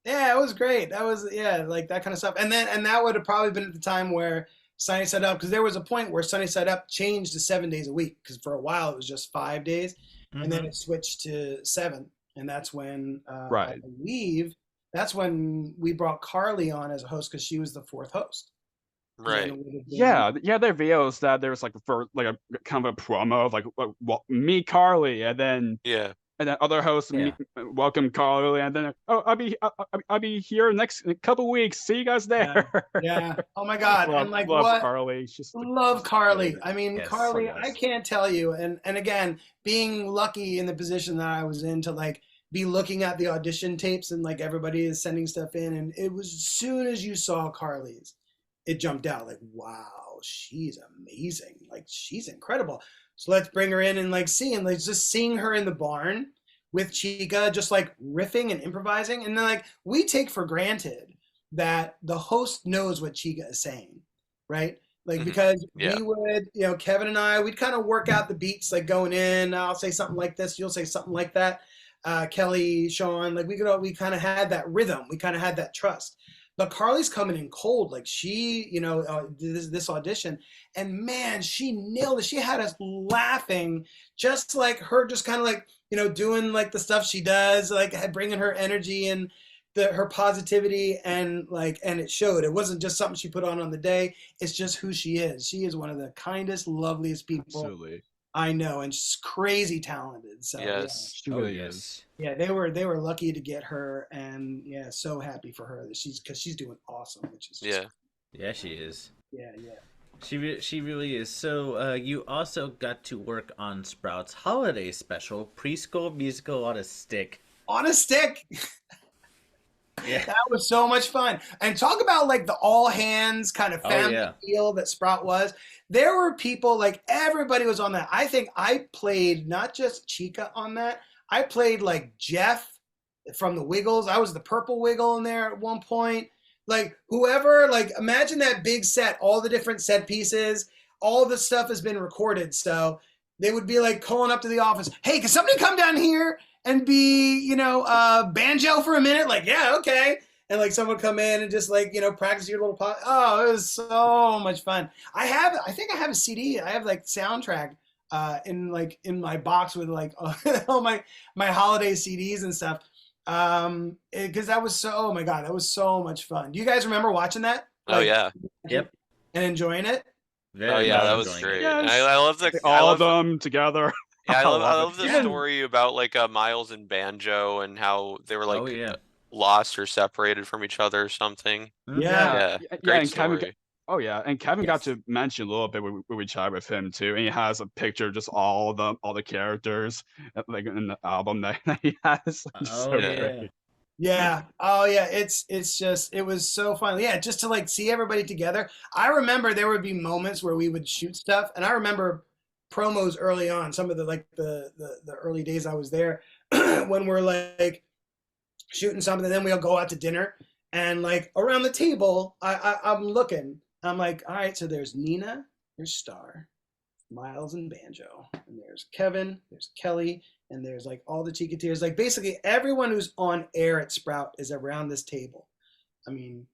Yeah, it was great. That was like that kind of stuff. And that would have probably been at the time where Sunny Side Up, because there was a point where Sunny Side Up changed to 7 days a week, because for a while it was just 5 days, and then it switched to 7, and that's when I believe that's when we brought Carly on as a host, because she was the 4th host. Right. Yeah, there are videos that there's like for like a kind of a promo of like me, Carly, and then other hosts welcome Carly, and then I'll be here next couple weeks. See you guys there. Yeah. Oh my God. love, and like love what? Carly. Love Carly. I mean, Yes, Carly, yes. I can't tell you. And again, being lucky in the position that I was in to like be looking at the audition tapes and like everybody is sending stuff in, and it was as soon as you saw Carly's, it jumped out like, wow, she's amazing. Like she's incredible. So let's bring her in and like just seeing her in the barn with Chica, just like riffing and improvising. And then like we take for granted that the host knows what Chica is saying, right? Like because we would, Kevin and I, we'd kind of work out the beats, like going in, I'll say something like this, you'll say something like that. Kelly, Sean, like we kind of had that rhythm, we kind of had that trust. But Carly's coming in cold, like she, did this audition, and man, she nailed it. She had us laughing, just like her, just kind of like, doing like the stuff she does, like bringing her energy and her positivity, and it showed. It wasn't just something she put on the day. It's just who she is. She is one of the kindest, loveliest people I know, and she's crazy talented. So she really is. Yeah, they were lucky to get her, and so happy for her that because she's doing awesome, which is she is. Yeah. She really is. So you also got to work on Sprout's holiday special, preschool musical on a stick. On a stick. Yeah, that was so much fun. And talk about like the all hands kind of family feel that Sprout was. There were people, like everybody was on that. I think I played not just Chica on that. I played like Jeff from the Wiggles. I was the purple Wiggle in there at one point. Like whoever, like imagine that big set, all the different set pieces, all the stuff has been recorded. So they would be like calling up to the office, hey, can somebody come down here and be, banjo for a minute? Like, yeah, okay. And like someone come in and just like, practice your little pot. Oh, it was so much fun. I think I have a CD. I have like soundtrack in my box with like all my holiday CDs and stuff. Because that was oh my God, that was so much fun. Do you guys remember watching that? Oh yeah. Yep. And enjoying it? That was great. Yes. I love all of them together. Yeah, I love the story about like Miles and Banjo and how they were like lost or separated from each other or something. Yeah. Great story. And Kevin got to mention a little bit when we chatted with him too, and he has a picture of just all the characters like in the album that he has. Great. Yeah. Oh yeah. It's just, it was so fun. Yeah. Just to like see everybody together. I remember there would be moments where we would shoot stuff, and I remember promos early on, some of the early days I was there when we're like shooting something, and then we'll go out to dinner, and like around the table, I'm looking, I'm like, all right, so there's Nina, there's Star, Miles and Banjo, and there's Kevin, there's Kelly, and there's like all the Chicateers. Like basically everyone who's on air at Sprout is around this table. I mean,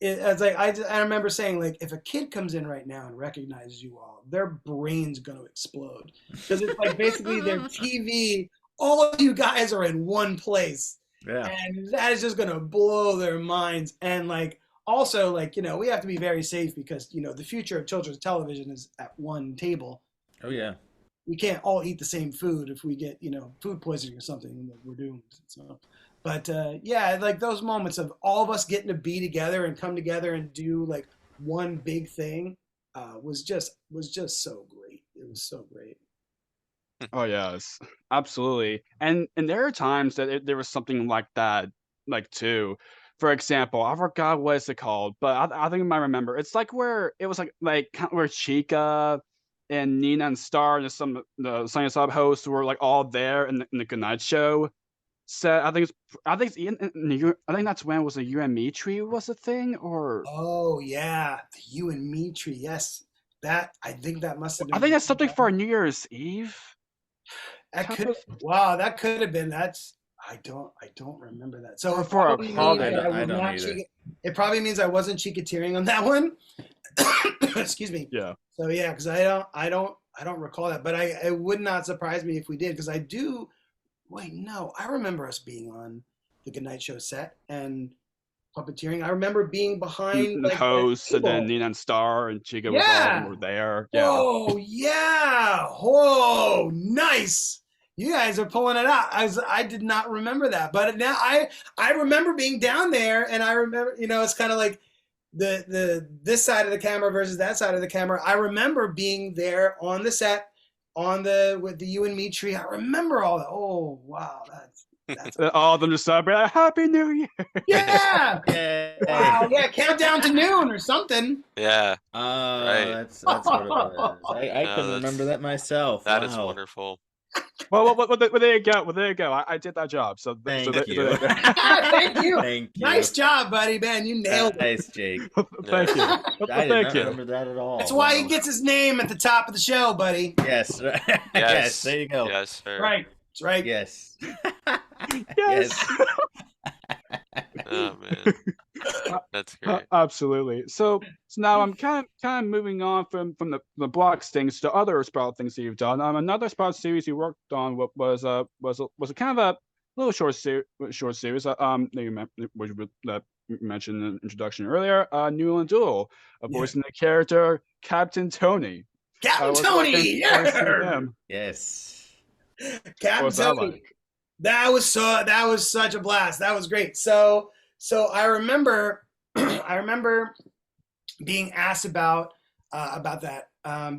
it's like I remember saying, like, if a kid comes in right now and recognizes you all, their brain's gonna explode, because it's like basically their TV. All of you guys are in one place, and that is just gonna blow their minds. And like also like we have to be very safe, because the future of children's television is at one table. Oh yeah. We can't all eat the same food. If we get food poisoning or something, we're doomed. So. But like those moments of all of us getting to be together and come together and do like one big thing was just so great. It was so great. Oh yes, absolutely. And there are times that there was something like that, like too. For example, I forgot what it's called, but I think I might remember. It's like where it was like where Chica and Nina and Star and some of the Sunny Sub hosts were like all there in the Goodnight Show set. I think that's when was the You and Me tree was a thing, or Oh yeah, the You and Me tree. Yes, I think that must have been. I think that's something for New Year's Eve. Wow, that could have been. I don't remember that. So Or it for a probably means holiday. that I don't either. It probably means I wasn't Chica-teering on that one. Excuse me. Yeah. So yeah, because I don't recall that, but it would not surprise me if we did, because I do. Wait, no, I remember us being on the Goodnight Show set and puppeteering. I remember being behind The like hosts, and then Nina and Star and Chica was all of them were there. Yeah. Oh yeah! Whoa, nice! You guys are pulling it out. I did not remember that, but now I remember being down there, and I remember, it's kind of like this side of the camera versus that side of the camera. I remember being there on the set with the You and Me tree. I remember all that. Oh wow, that's all of them just celebrate Happy New Year. Yeah. Yeah. Wow, yeah, countdown to noon or something. Yeah. Right. That's what it was. I couldn't remember that myself. That is wonderful. Well, there you go. Well, there you go. I did that job. So Thank you. Thank you. Thank you. Nice job, buddy, man. You nailed it. Nice, Jake. Thank you. I did Thank not you. remember that at all. That's why he gets his name at the top of the show, buddy. Yes. Yes. Yes. There you go. Yes, sir. Right. That's right. Yes. Yes. Oh man, that's great. Absolutely. So now I'm kind of moving on from the blocks things to other Sprout things that you've done. Another Sprout series you worked on was a kind of a little short series. That you mentioned in the introduction earlier. Noodle and Doodle, voicing the character Captain Tony. Captain Tony. Yes. Captain Tony. That was such a blast. That was great. So I remember being asked about that,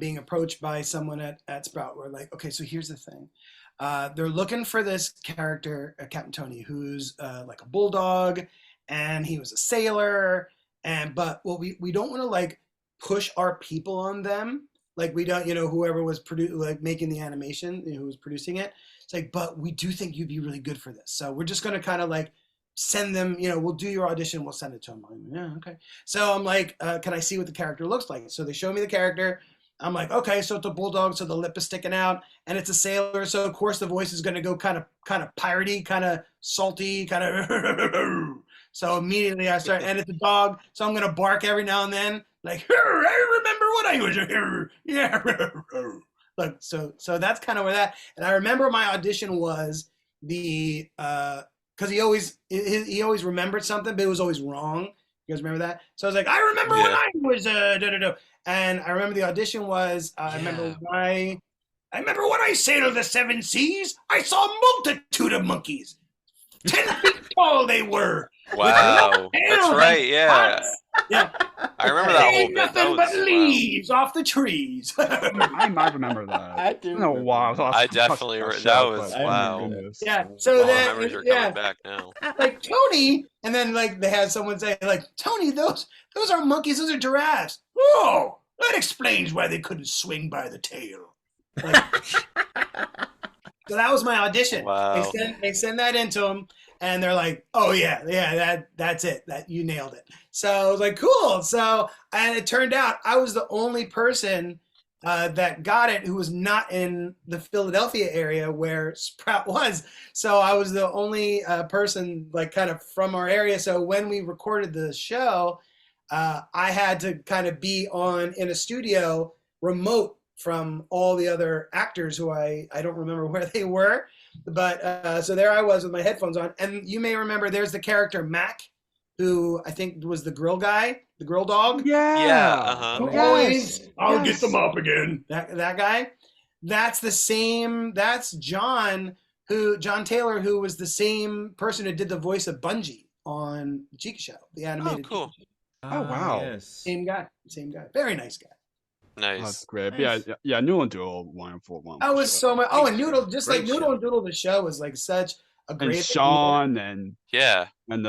being approached by someone at Sprout. We're like, okay, so here's the thing. They're looking for this character, Captain Tony, who's like a bulldog, and he was a sailor. But we don't want to like push our people on them. Like we don't, whoever was making the animation, who was producing it. It's like, but we do think you'd be really good for this. So we're just going to kind of like send them, we'll do your audition. We'll send it to them. I'm like, yeah, okay. So I'm like, can I see what the character looks like? So they show me the character. I'm like, okay, so it's a bulldog. So the lip is sticking out and it's a sailor. So of course the voice is going to go kind of piratey, kind of salty, kind of. So immediately I start, and it's a dog. So I'm going to bark every now and then. Like, I remember when I was here. Yeah. Look, so that's kind of where that, and I remember my audition was because he always remembered something, but it was always wrong. You guys remember that? So I was like, I remember when I was and I remember the audition was I remember when I sailed the 7 seas, I saw a multitude of monkeys. 10 feet tall they were. Wow, that's right. Yeah. Yeah. I remember that whole bit. Nothing but leaves off the trees. I might remember that. I do. No, wow. I definitely that was wow. Yeah. So then, memories are coming back now. Like Tony, and then like they had someone say like, Tony, those aren't monkeys, those are giraffes. Oh, that explains why they couldn't swing by the tail. Like, so that was my audition. Wow. They send that into them. And they're like, oh yeah, that's it. That you nailed it. So I was like, cool. So, and it turned out I was the only person that got it who was not in the Philadelphia area where Sprout was. So I was the only person like kind of from our area. So when we recorded the show, I had to kind of be in a studio remote from all the other actors who I don't remember where they were. But so there I was with my headphones on, and you may remember there's the character Mac, who I think was the grill guy, the grill dog. Yeah. I'll get them up again. That guy. That's the same. That's John Taylor, who was the same person who did the voice of Bungie on Chica Show, the animated. Oh, cool. Oh wow. Yes. Same guy. Very nice guy. Nice. Oh, that's great. Nice. Yeah. Noodle and Doodle wonderful. That was so much. Oh, and Noodle, just Great like Noodle show. and Doodle, the show was like such a great. And Sean and Yeah. and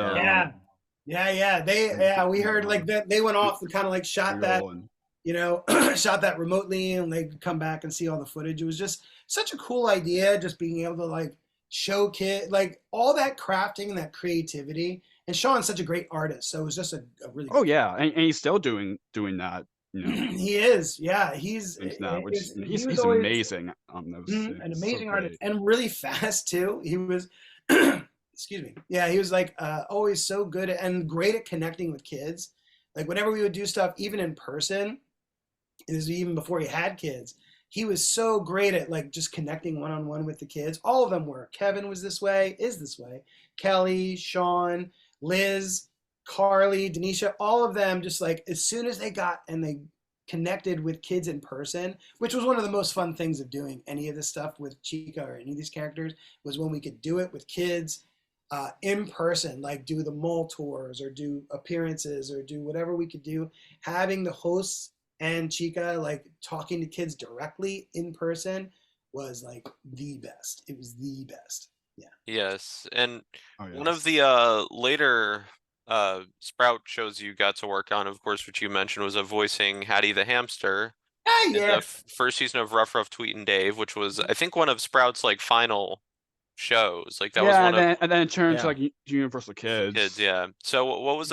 Yeah. We heard like that they went off and kind of like shot that. and shot that remotely, and they could come back and see all the footage. It was just such a cool idea, just being able to like show kid like all that crafting and that creativity. And Sean's such a great artist, so it was just a really Oh yeah, and he's still doing that. he is, yeah. He's he's amazing on those. An amazing artist, and really fast too. He was, excuse me, yeah, he was like always so good and great at connecting with kids. Like whenever we would do stuff, even in person, it was even before he had kids. He was so great at like just connecting one-on-one with the kids. All of them were. Kevin was this way, is this way. Kelly, Sean, Liz, Carly, Denisha, all of them just like as soon as they got and they connected with kids in person, which was one of the most fun things of doing any of this stuff with Chica or any of these characters, was when we could do it with kids in person, like do the mall tours or do appearances or do whatever we could do. Having the hosts and Chica like talking to kids directly in person was like the best. It was the best. Yeah. Yes, and one of the later Sprout shows you got to work on, of course, which you mentioned, was voicing Hatty the hamster in the first season of Ruff-Ruff, Tweet and Dave, which was, I think, one of Sprout's like final shows. Like that was one and then it turned to like Universal Kids. Yeah. So what was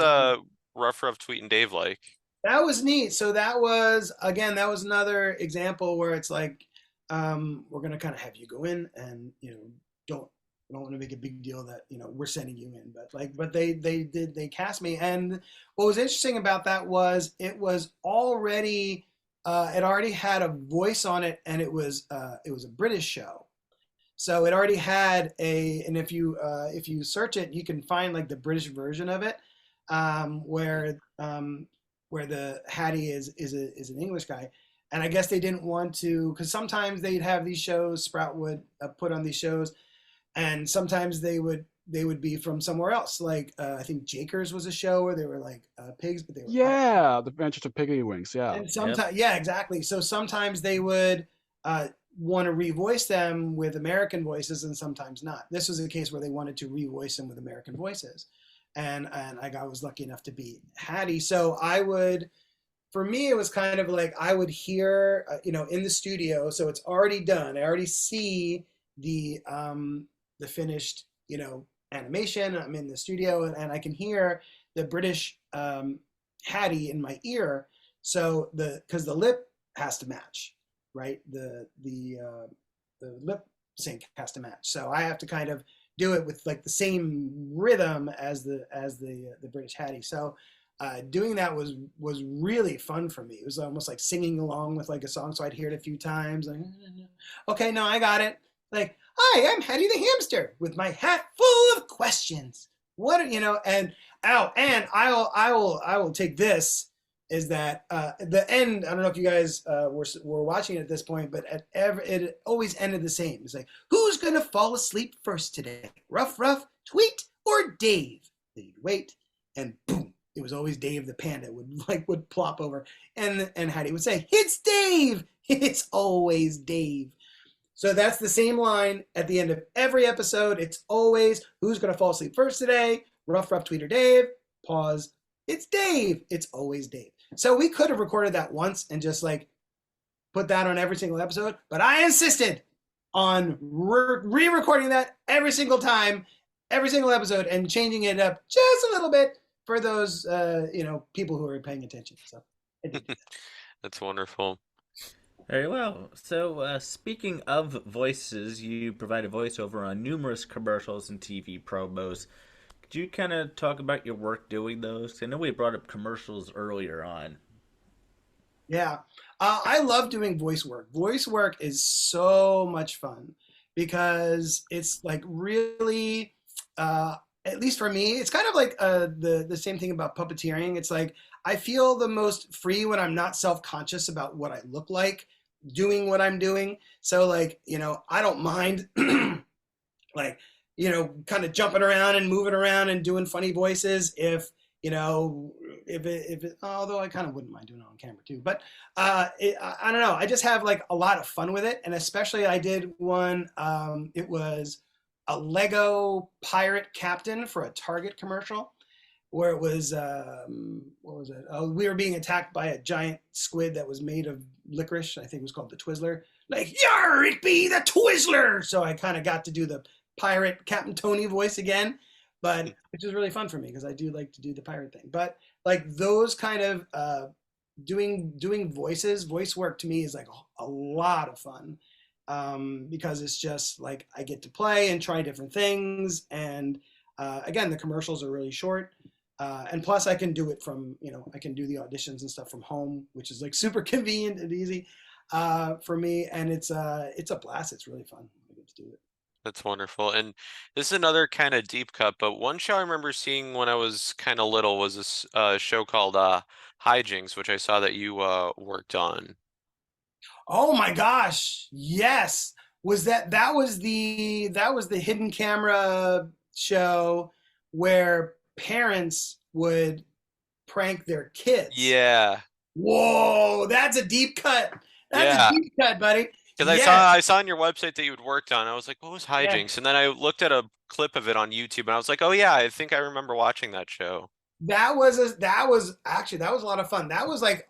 Ruff-Ruff, Tweet and Dave like? That was neat. So that was another example where it's like we're gonna kind of have you go in and don't want to make a big deal that we're sending you in, but they cast me. And what was interesting about that was it was already it already had a voice on it, and it was a British show, so it already had and if you search it, you can find like the British version of it, where the Hatty is an English guy. And I guess they didn't want to, because sometimes they'd have these shows, Sprout would put on these shows, and sometimes they would be from somewhere else. Like I think Jakers was a show where they were like pigs, but they were the Adventures of Piggy Wings. Yeah, and sometimes exactly. So sometimes they would want to revoice them with American voices, and sometimes not. This was a case where they wanted to revoice them with American voices, and I was lucky enough to be Hatty. So for me, it was kind of like I would hear, in the studio. So it's already done. I already see the finished, animation. I'm in the studio, and I can hear the British Hatty in my ear. So because the lip has to match, right? The lip sync has to match. So I have to kind of do it with like the same rhythm as the British Hatty. So doing that was really fun for me. It was almost like singing along with like a song, so I'd hear it a few times. Like, okay, no, I got it. Like, hi, I'm Hatty the hamster with my hat full of questions. What and I will take this. Is that the end? I don't know if you guys were watching it at this point, but it always ended the same. It's like, who's gonna fall asleep first today? Ruff-Ruff, Tweet, or Dave? They'd wait, and boom. It was always Dave the panda would plop over, and Hatty would say, "It's Dave. It's always Dave." So that's the same line at the end of every episode. It's always, who's gonna fall asleep first today? Ruff-Ruff, Tweet, or Dave? Pause. It's Dave. It's always Dave. So we could have recorded that once and just like put that on every single episode, but I insisted on re-recording that every single time, every single episode, and changing it up just a little bit for those people who are paying attention. So That's wonderful. Very well. So speaking of voices, you provide a voiceover on numerous commercials and TV promos. Could you kind of talk about your work doing those? I know we brought up commercials earlier on. Yeah, I love doing voice work. Voice work is so much fun because it's like really, at least for me, it's kind of like the same thing about puppeteering. It's like I feel the most free when I'm not self-conscious about what I look like doing what I'm doing. So like, I don't mind like, kind of jumping around and moving around and doing funny voices if it, although I kind of wouldn't mind doing it on camera too, but I don't know. I just have like a lot of fun with it. And especially I did one, it was a Lego pirate captain for a Target commercial. where it was what was it? Oh, we were being attacked by a giant squid that was made of licorice. I think it was called the Twizzler. Like, yar, it be the Twizzler. So I kind of got to do the pirate Captain Tony voice again, but which is really fun for me because I do like to do the pirate thing. But like those kind of doing voice work to me is like a lot of fun. Because it's just like I get to play and try different things, and again, the commercials are really short, and plus I can do it from, I can do the auditions and stuff from home, which is like super convenient and easy for me, and it's a blast. It's really fun. I get to do it. That's wonderful. And this is another kind of deep cut, but one show I remember seeing when I was kind of little was this show called Hi-Jinks, which I saw that you worked on. Oh my gosh, yes. That was the hidden camera show where parents would prank their kids. Yeah. Whoa, that's a deep cut. That's a deep cut, buddy. Because I saw on your website that you had worked on. I was like, what was Hi-Jinks? And then I looked at a clip of it on YouTube, and I was like, oh yeah, I think I remember watching that show. That was a lot of fun. That was like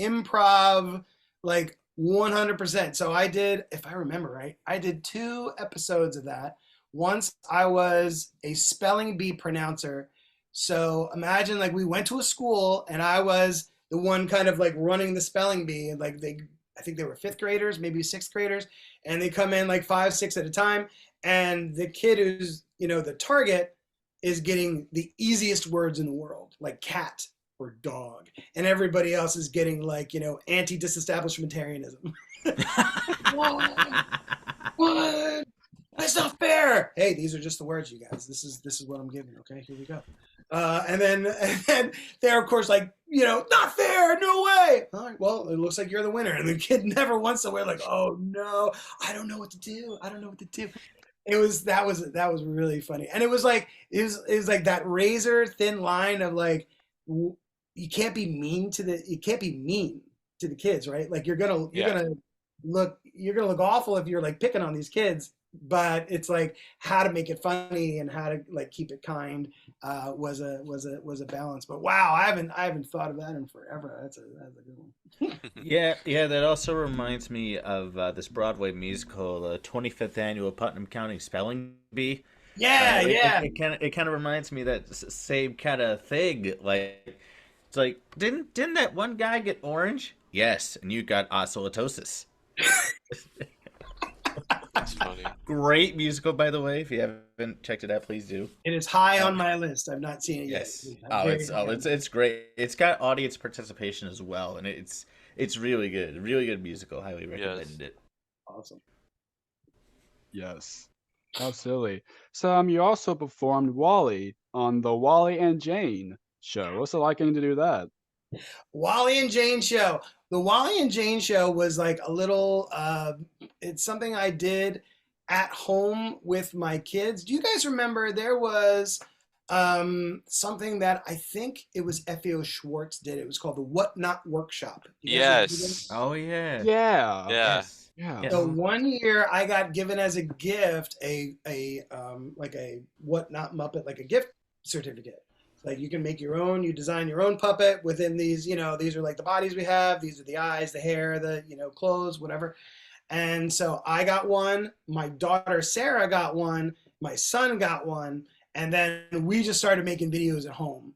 improv, like 100%. So I did, if I remember right, I did 2 episodes of that. Once I was a spelling bee pronouncer. So imagine like we went to a school and I was the one kind of like running the spelling bee, and like I think they were 5th graders, maybe 6th graders, and they come in like 5, 6 at a time. And the kid who's, the target is getting the easiest words in the world, like cat or dog, and everybody else is getting like, anti-disestablishmentarianism. What? That's not fair. Hey, these are just the words, you guys. This is what I'm giving. Okay, here we go. And then they're of course like, not fair, no way. All right, well, it looks like you're the winner. And the kid never wants to. We're like, oh no, I don't know what to do. That was really funny, and it was like that razor thin line of like, you can't be mean to the kids, right? Like you're gonna look awful if you're like picking on these kids, but it's like how to make it funny and how to like keep it kind was a balance. But wow, I haven't thought of that in forever. That's a good one. yeah, that also reminds me of this Broadway musical, the 25th annual Putnam County Spelling Bee. Yeah. It kind of reminds me of that same kind of thing. Like it's like didn't that one guy get orange? Yes, and you got osteolytosis. That's funny. Great musical, by the way. If you haven't checked it out, please do. It is high on my list. I've not seen it yes. yet. It's great. It's got audience participation as well, and it's really good. Really good musical. Highly recommended it. Awesome. Yes, absolutely. So you also performed Wally on the Wally and Jane show. What's it like getting to do that? Wally and Jane show. The Wally and Jane show was like a little, it's something I did at home with my kids. Do you guys remember there was something that I think it was F.A.O. Schwartz did. It was called the What Not Workshop. Yes. Oh, yeah. Yeah. Yes. Yeah. So one year I got given as a gift a like a What Not Muppet, like a gift certificate. Like you can make your own, you design your own puppet within these, these are like the bodies we have, these are the eyes, the hair, the, clothes, whatever. And so I got one, my daughter Sarah got one, my son got one, and then we just started making videos at home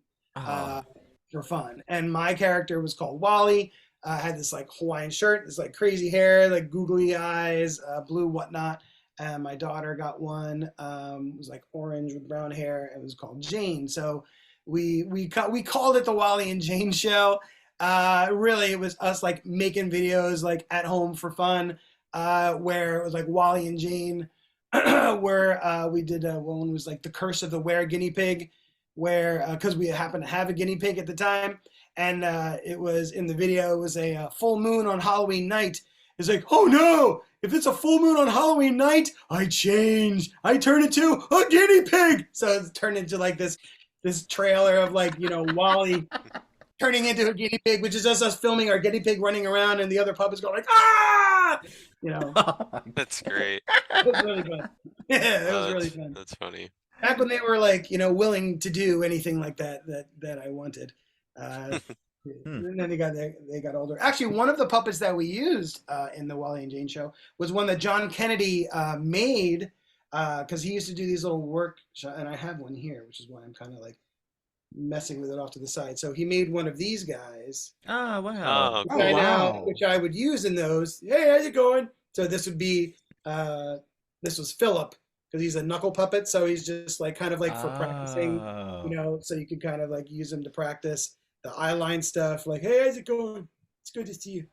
for fun. And my character was called Wally. Had this like Hawaiian shirt, this like crazy hair, like googly eyes, blue whatnot. And my daughter got one, it was like orange with brown hair. It was called Jane. So we called it the Wally and Jane show. Really, it was us like making videos like at home for fun, where it was like Wally and Jane, where we did one was like the Curse of the Were Guinea Pig, where because we happened to have a guinea pig at the time, and it was in the video. It was a full moon on Halloween night. It's like, oh no! If it's a full moon on Halloween night, I change. I turn into a guinea pig. So it's turned into like this trailer of like, Wally turning into a guinea pig, which is just us filming our guinea pig running around and the other puppets going like, ah! That's great. It was really fun. Yeah, it was really fun. That's funny. back when they were like, willing to do anything like that I wanted. And then they got older. Actually, one of the puppets that we used in the Wally and Jane show was one that John Kennedy made, because he used to do these little workshops, and I have one here, which is why I'm kind of like messing with it off to the side. So he made one of these guys. Oh, wow. Oh, wow. Which I would use in those. Hey, how's it going? So this would be, this was Philip, because he's a knuckle puppet. So he's just like kind of like for practicing, so you could kind of like use him to practice the eyeline stuff. Like, hey, how's it going? It's good to see you.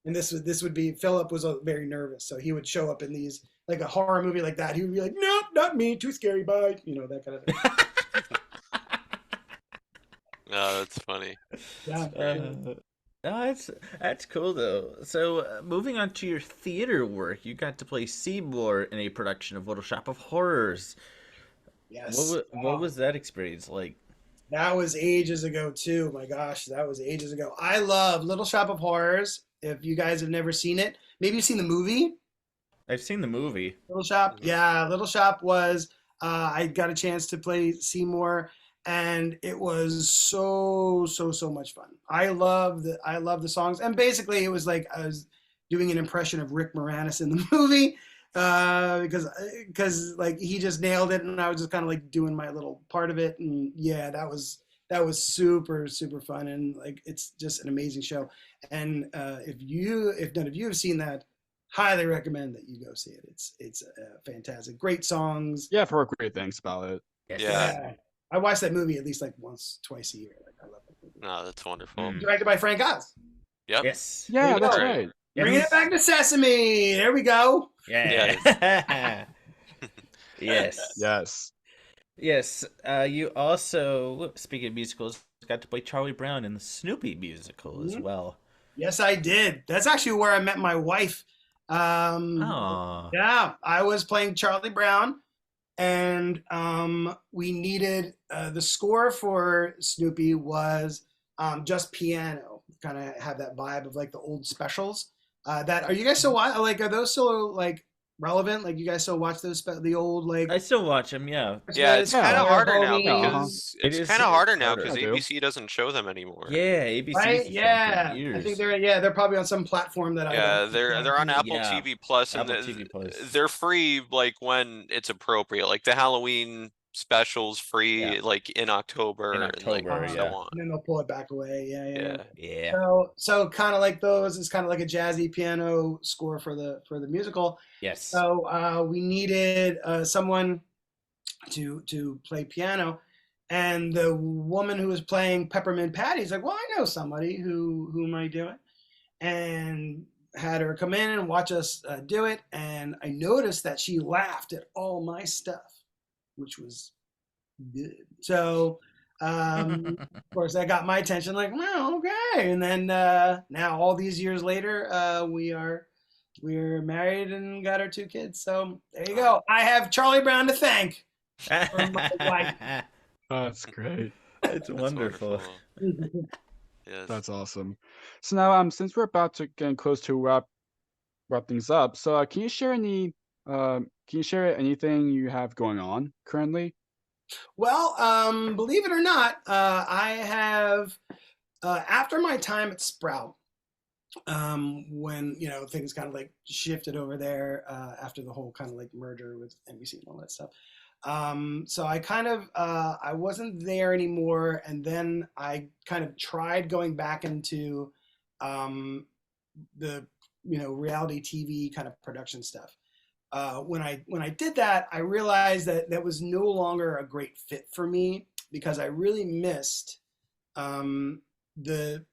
And this would be, Philip was very nervous. So he would show up in these, like a horror movie like that. He would be like, nope, not me, too scary, bye. That kind of thing. Oh, that's funny. Yeah. That's cool though. So moving on to your theater work, you got to play Seymour in a production of Little Shop of Horrors. Yes. What was that experience like? That was ages ago too. My gosh, that was ages ago. I love Little Shop of Horrors. If you guys have never seen it, maybe you've seen the movie. I've seen the movie. Little Shop. Yeah, Little Shop was, I got a chance to play Seymour, and it was so much fun. I love the songs, and basically it was like I was doing an impression of Rick Moranis in the movie, because like he just nailed it, and I was just kind of like doing my little part of it, and yeah, that was super fun, and like it's just an amazing show. And if none of you have seen that, highly recommend that you go see it. It's fantastic, great songs. Yeah, I've heard great things about it. Yeah. I watch that movie at least like twice a year. Like I love that movie. No, that's wonderful. Directed by Frank Oz. Yep. Yes. Yeah, that's Right. right. Bringing it back to Sesame. There we go. Yeah. Yes. Yes. Yes. You also, speaking of musicals, got to play Charlie Brown in the Snoopy musical as well. Yes, I did. That's actually where I met my wife. Aww. Yeah, I was playing Charlie Brown, and we needed the score for Snoopy was just piano, kind of have that vibe of like the old specials. Are you guys still like? Are those still like relevant? Like you guys still watch those the old like? I still watch them. Yeah. Yeah, it's kind of harder now because It is it's kind of harder now harder. because I do. ABC doesn't show them anymore. Yeah. ABC. Right? Yeah. I Years. think they're probably on some platform that I Yeah, don't. they're on Apple Yeah. TV Plus, and Apple TV Plus. they're free like when it's appropriate. Like the Halloween specials free Yeah. like in October, In and October, like so yeah. on. And then they'll pull it back away. Yeah. Yeah. So kind of like those is kind of like a jazzy piano score for the musical. Yes. So we needed someone to play piano, and the woman who was playing Peppermint Patty's like, well, I know somebody who might do it, and had her come in and watch us do it. And I noticed that she laughed at all my stuff, which was good. So of course that got my attention, like, well, okay. And then now all these years later, we're married and got our 2 kids. So there you go. I have Charlie Brown to thank for my wife. That's great. It's That's wonderful. Yes. That's awesome. So now, since we're about to get close to wrap things up, so can you share anything you have going on currently? Well, believe it or not, I have after my time at Sprout, when things kind of like shifted over there after the whole kind of like merger with NBC and all that stuff. So I kind of I wasn't there anymore, and then I kind of tried going back into the reality TV kind of production stuff. When I did that, I realized that was no longer a great fit for me, because I really missed the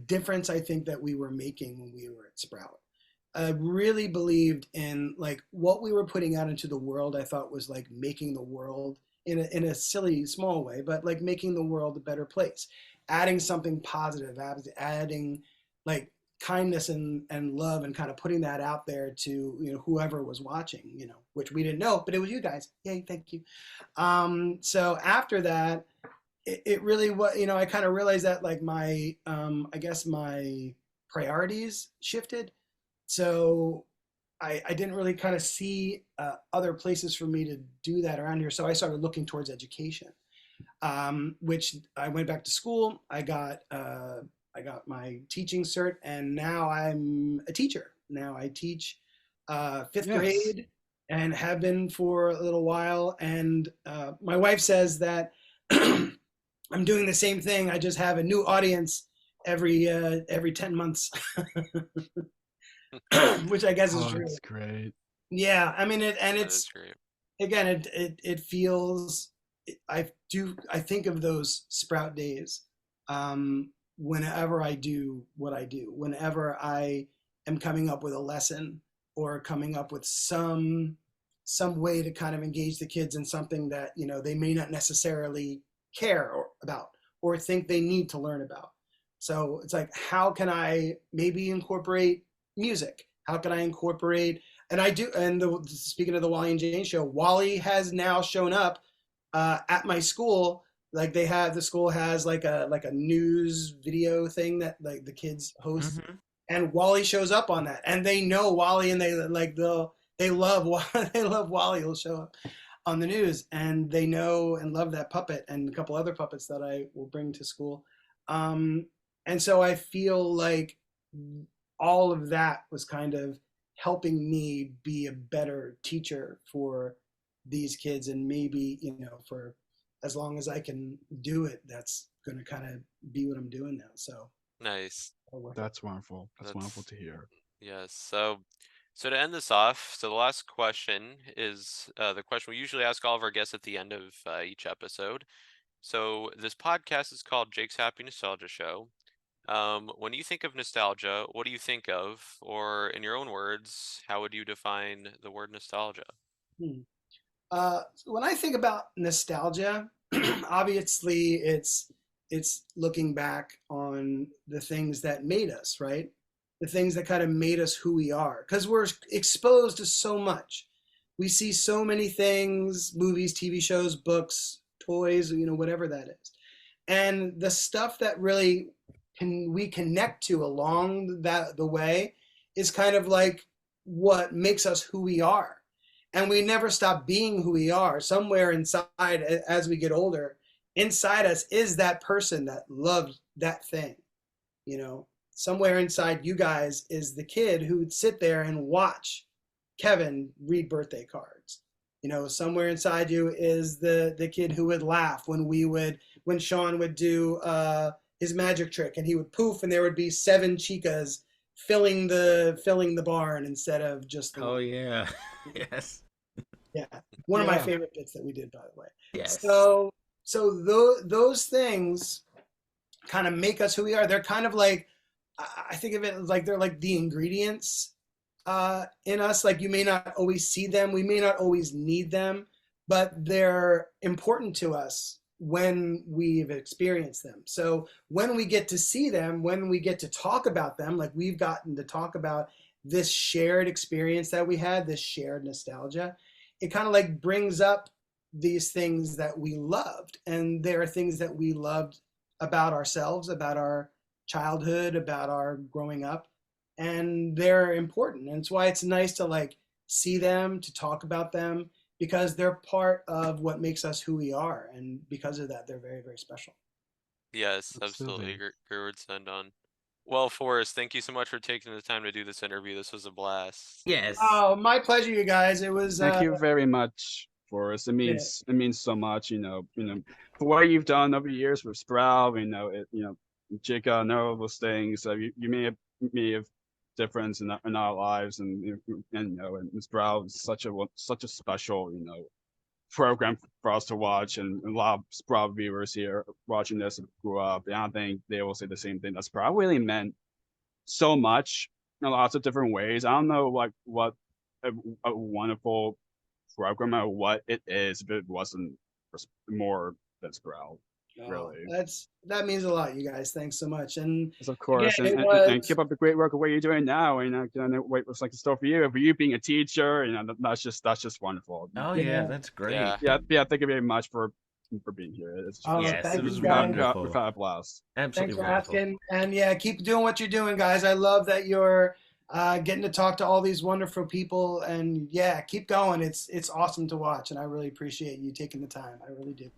difference I think that we were making when we were at Sprout. I really believed in like what we were putting out into the world. I thought was like making the world in a silly small way, but like making the world a better place, adding something positive, adding like kindness and love, and kind of putting that out there to whoever was watching, which we didn't know, but it was you guys. Yay, thank you. So after that, it really was, I kind of realized that like my I guess my priorities shifted. So I didn't really kind of see other places for me to do that around here. So I started looking towards education, which I went back to school. I got my teaching cert, and now I'm a teacher. Now I teach fifth grade and have been for a little while. And my wife says that I'm doing the same thing. I just have a new audience every 10 months, which I guess is true. That's great. Yeah, I mean, It's great. again, it feels. I think of those Sprout days whenever I do what I do. Whenever I am coming up with a lesson or coming up with some way to kind of engage the kids in something that they may not necessarily care about or think they need to learn about. So it's like, how can I maybe incorporate music? How can I incorporate? And I do. And speaking of the Wally and Jane show, Wally has now shown up at my school. Like the school has like a news video thing that like the kids host, and Wally shows up on that, and they know Wally, and they love Wally. He'll show up on the news, and they know and love that puppet and a couple other puppets that I will bring to school. And so I feel like all of that was kind of helping me be a better teacher for these kids, and maybe for as long as I can do it, that's going to kind of be what I'm doing now. So Nice. That's wonderful. That's wonderful to hear. Yes. So to end this off, so the last question is the question we usually ask all of our guests at the end of each episode. So this podcast is called Jake's Happy Nostalgia Show. When you think of nostalgia, what do you think of? Or in your own words, how would you define the word nostalgia? When I think about nostalgia, obviously it's looking back on the things that made us, right? The things that kind of made us who we are, because we're exposed to so much. We see so many things, movies, TV shows, books, toys, whatever that is. And the stuff that really we connect to along the way is kind of like what makes us who we are. And we never stop being who we are. Somewhere inside, as we get older, inside us is that person that loves that thing. Somewhere inside you guys is the kid who would sit there and watch Kevin read birthday cards. Somewhere inside you is the kid who would laugh when Sean would do his magic trick, and he would poof, and there would be 7 chicas filling the barn instead of just the. Oh yeah. Yes. Yeah, one of my favorite bits that we did, by the way. Yes. So those things kind of make us who we are. They're kind of like, I think of it like they're like the ingredients in us. Like, you may not always see them, we may not always need them, but they're important to us when we've experienced them. So when we get to see them, when we get to talk about them, like we've gotten to talk about this shared experience that we had, this shared nostalgia, it kind of like brings up these things that we loved. And there are things that we loved about ourselves, about our childhood, about our growing up, and they're important. And it's why it's nice to like see them, to talk about them, because they're part of what makes us who we are. And because of that, they're very, very special. Yes, absolutely. Great words to end on. Well, Forrest, thank you so much for taking the time to do this interview. This was a blast. Yes. Oh, my pleasure, you guys. It was. Thank you very much, Forrest. It means so much. For what you've done over the years with Sprout. Chica and all those things. You may have difference in our lives, and Sprout is such a special program for us to watch, and a lot of Sprout viewers here watching this grew up, and I think they will say the same thing. That Sprout really meant so much in lots of different ways. I don't know what a wonderful program or what it is if it wasn't more than Sprout. Really, that means a lot, you guys. Thanks so much, and of course, and keep up the great work of what you're doing now. And what's like the store for you? For you being a teacher, that's just wonderful. Oh yeah, that's great. Yeah. Thank you very much for being here. It was wonderful. We've had a blast. Absolutely. Thanks for asking, and keep doing what you're doing, guys. I love that you're getting to talk to all these wonderful people, and yeah, keep going. It's awesome to watch, and I really appreciate you taking the time. I really do.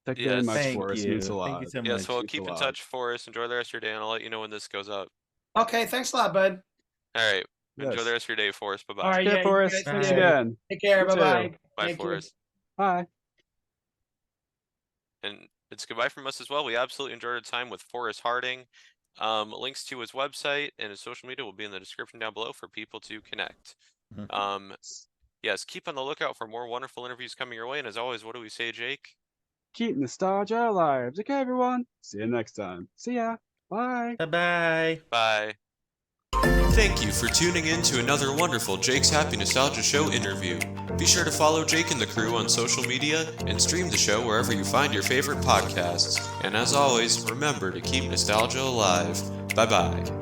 Thank you very much, Thank Forrest. you. Means a lot. Thank you so much. Yes, well, Means a keep in lot. touch, Forrest. Enjoy the rest of your day, and I'll let you know when this goes up. Okay, thanks a lot, bud. All right. Enjoy Yes. the rest of your day, Forrest. Bye-bye. All right, Okay, yeah, Forrest. you guys Thanks too. again. Take care. You Bye too. bye. Bye, Forrest. Bye. And it's goodbye from us as well. We absolutely enjoyed our time with Forrest Harding. Links to his website and his social media will be in the description down below for people to connect. Yes, keep on the lookout for more wonderful interviews coming your way. And as always, what do we say, Jake? Keep nostalgia alive. Okay, everyone. See you next time. See ya. Bye. Bye-bye. Bye. Thank you for tuning in to another wonderful Jake's Happy Nostalgia Show interview. Be sure to follow Jake and the crew on social media and stream the show wherever you find your favorite podcasts. And as always, remember to keep nostalgia alive. Bye-bye.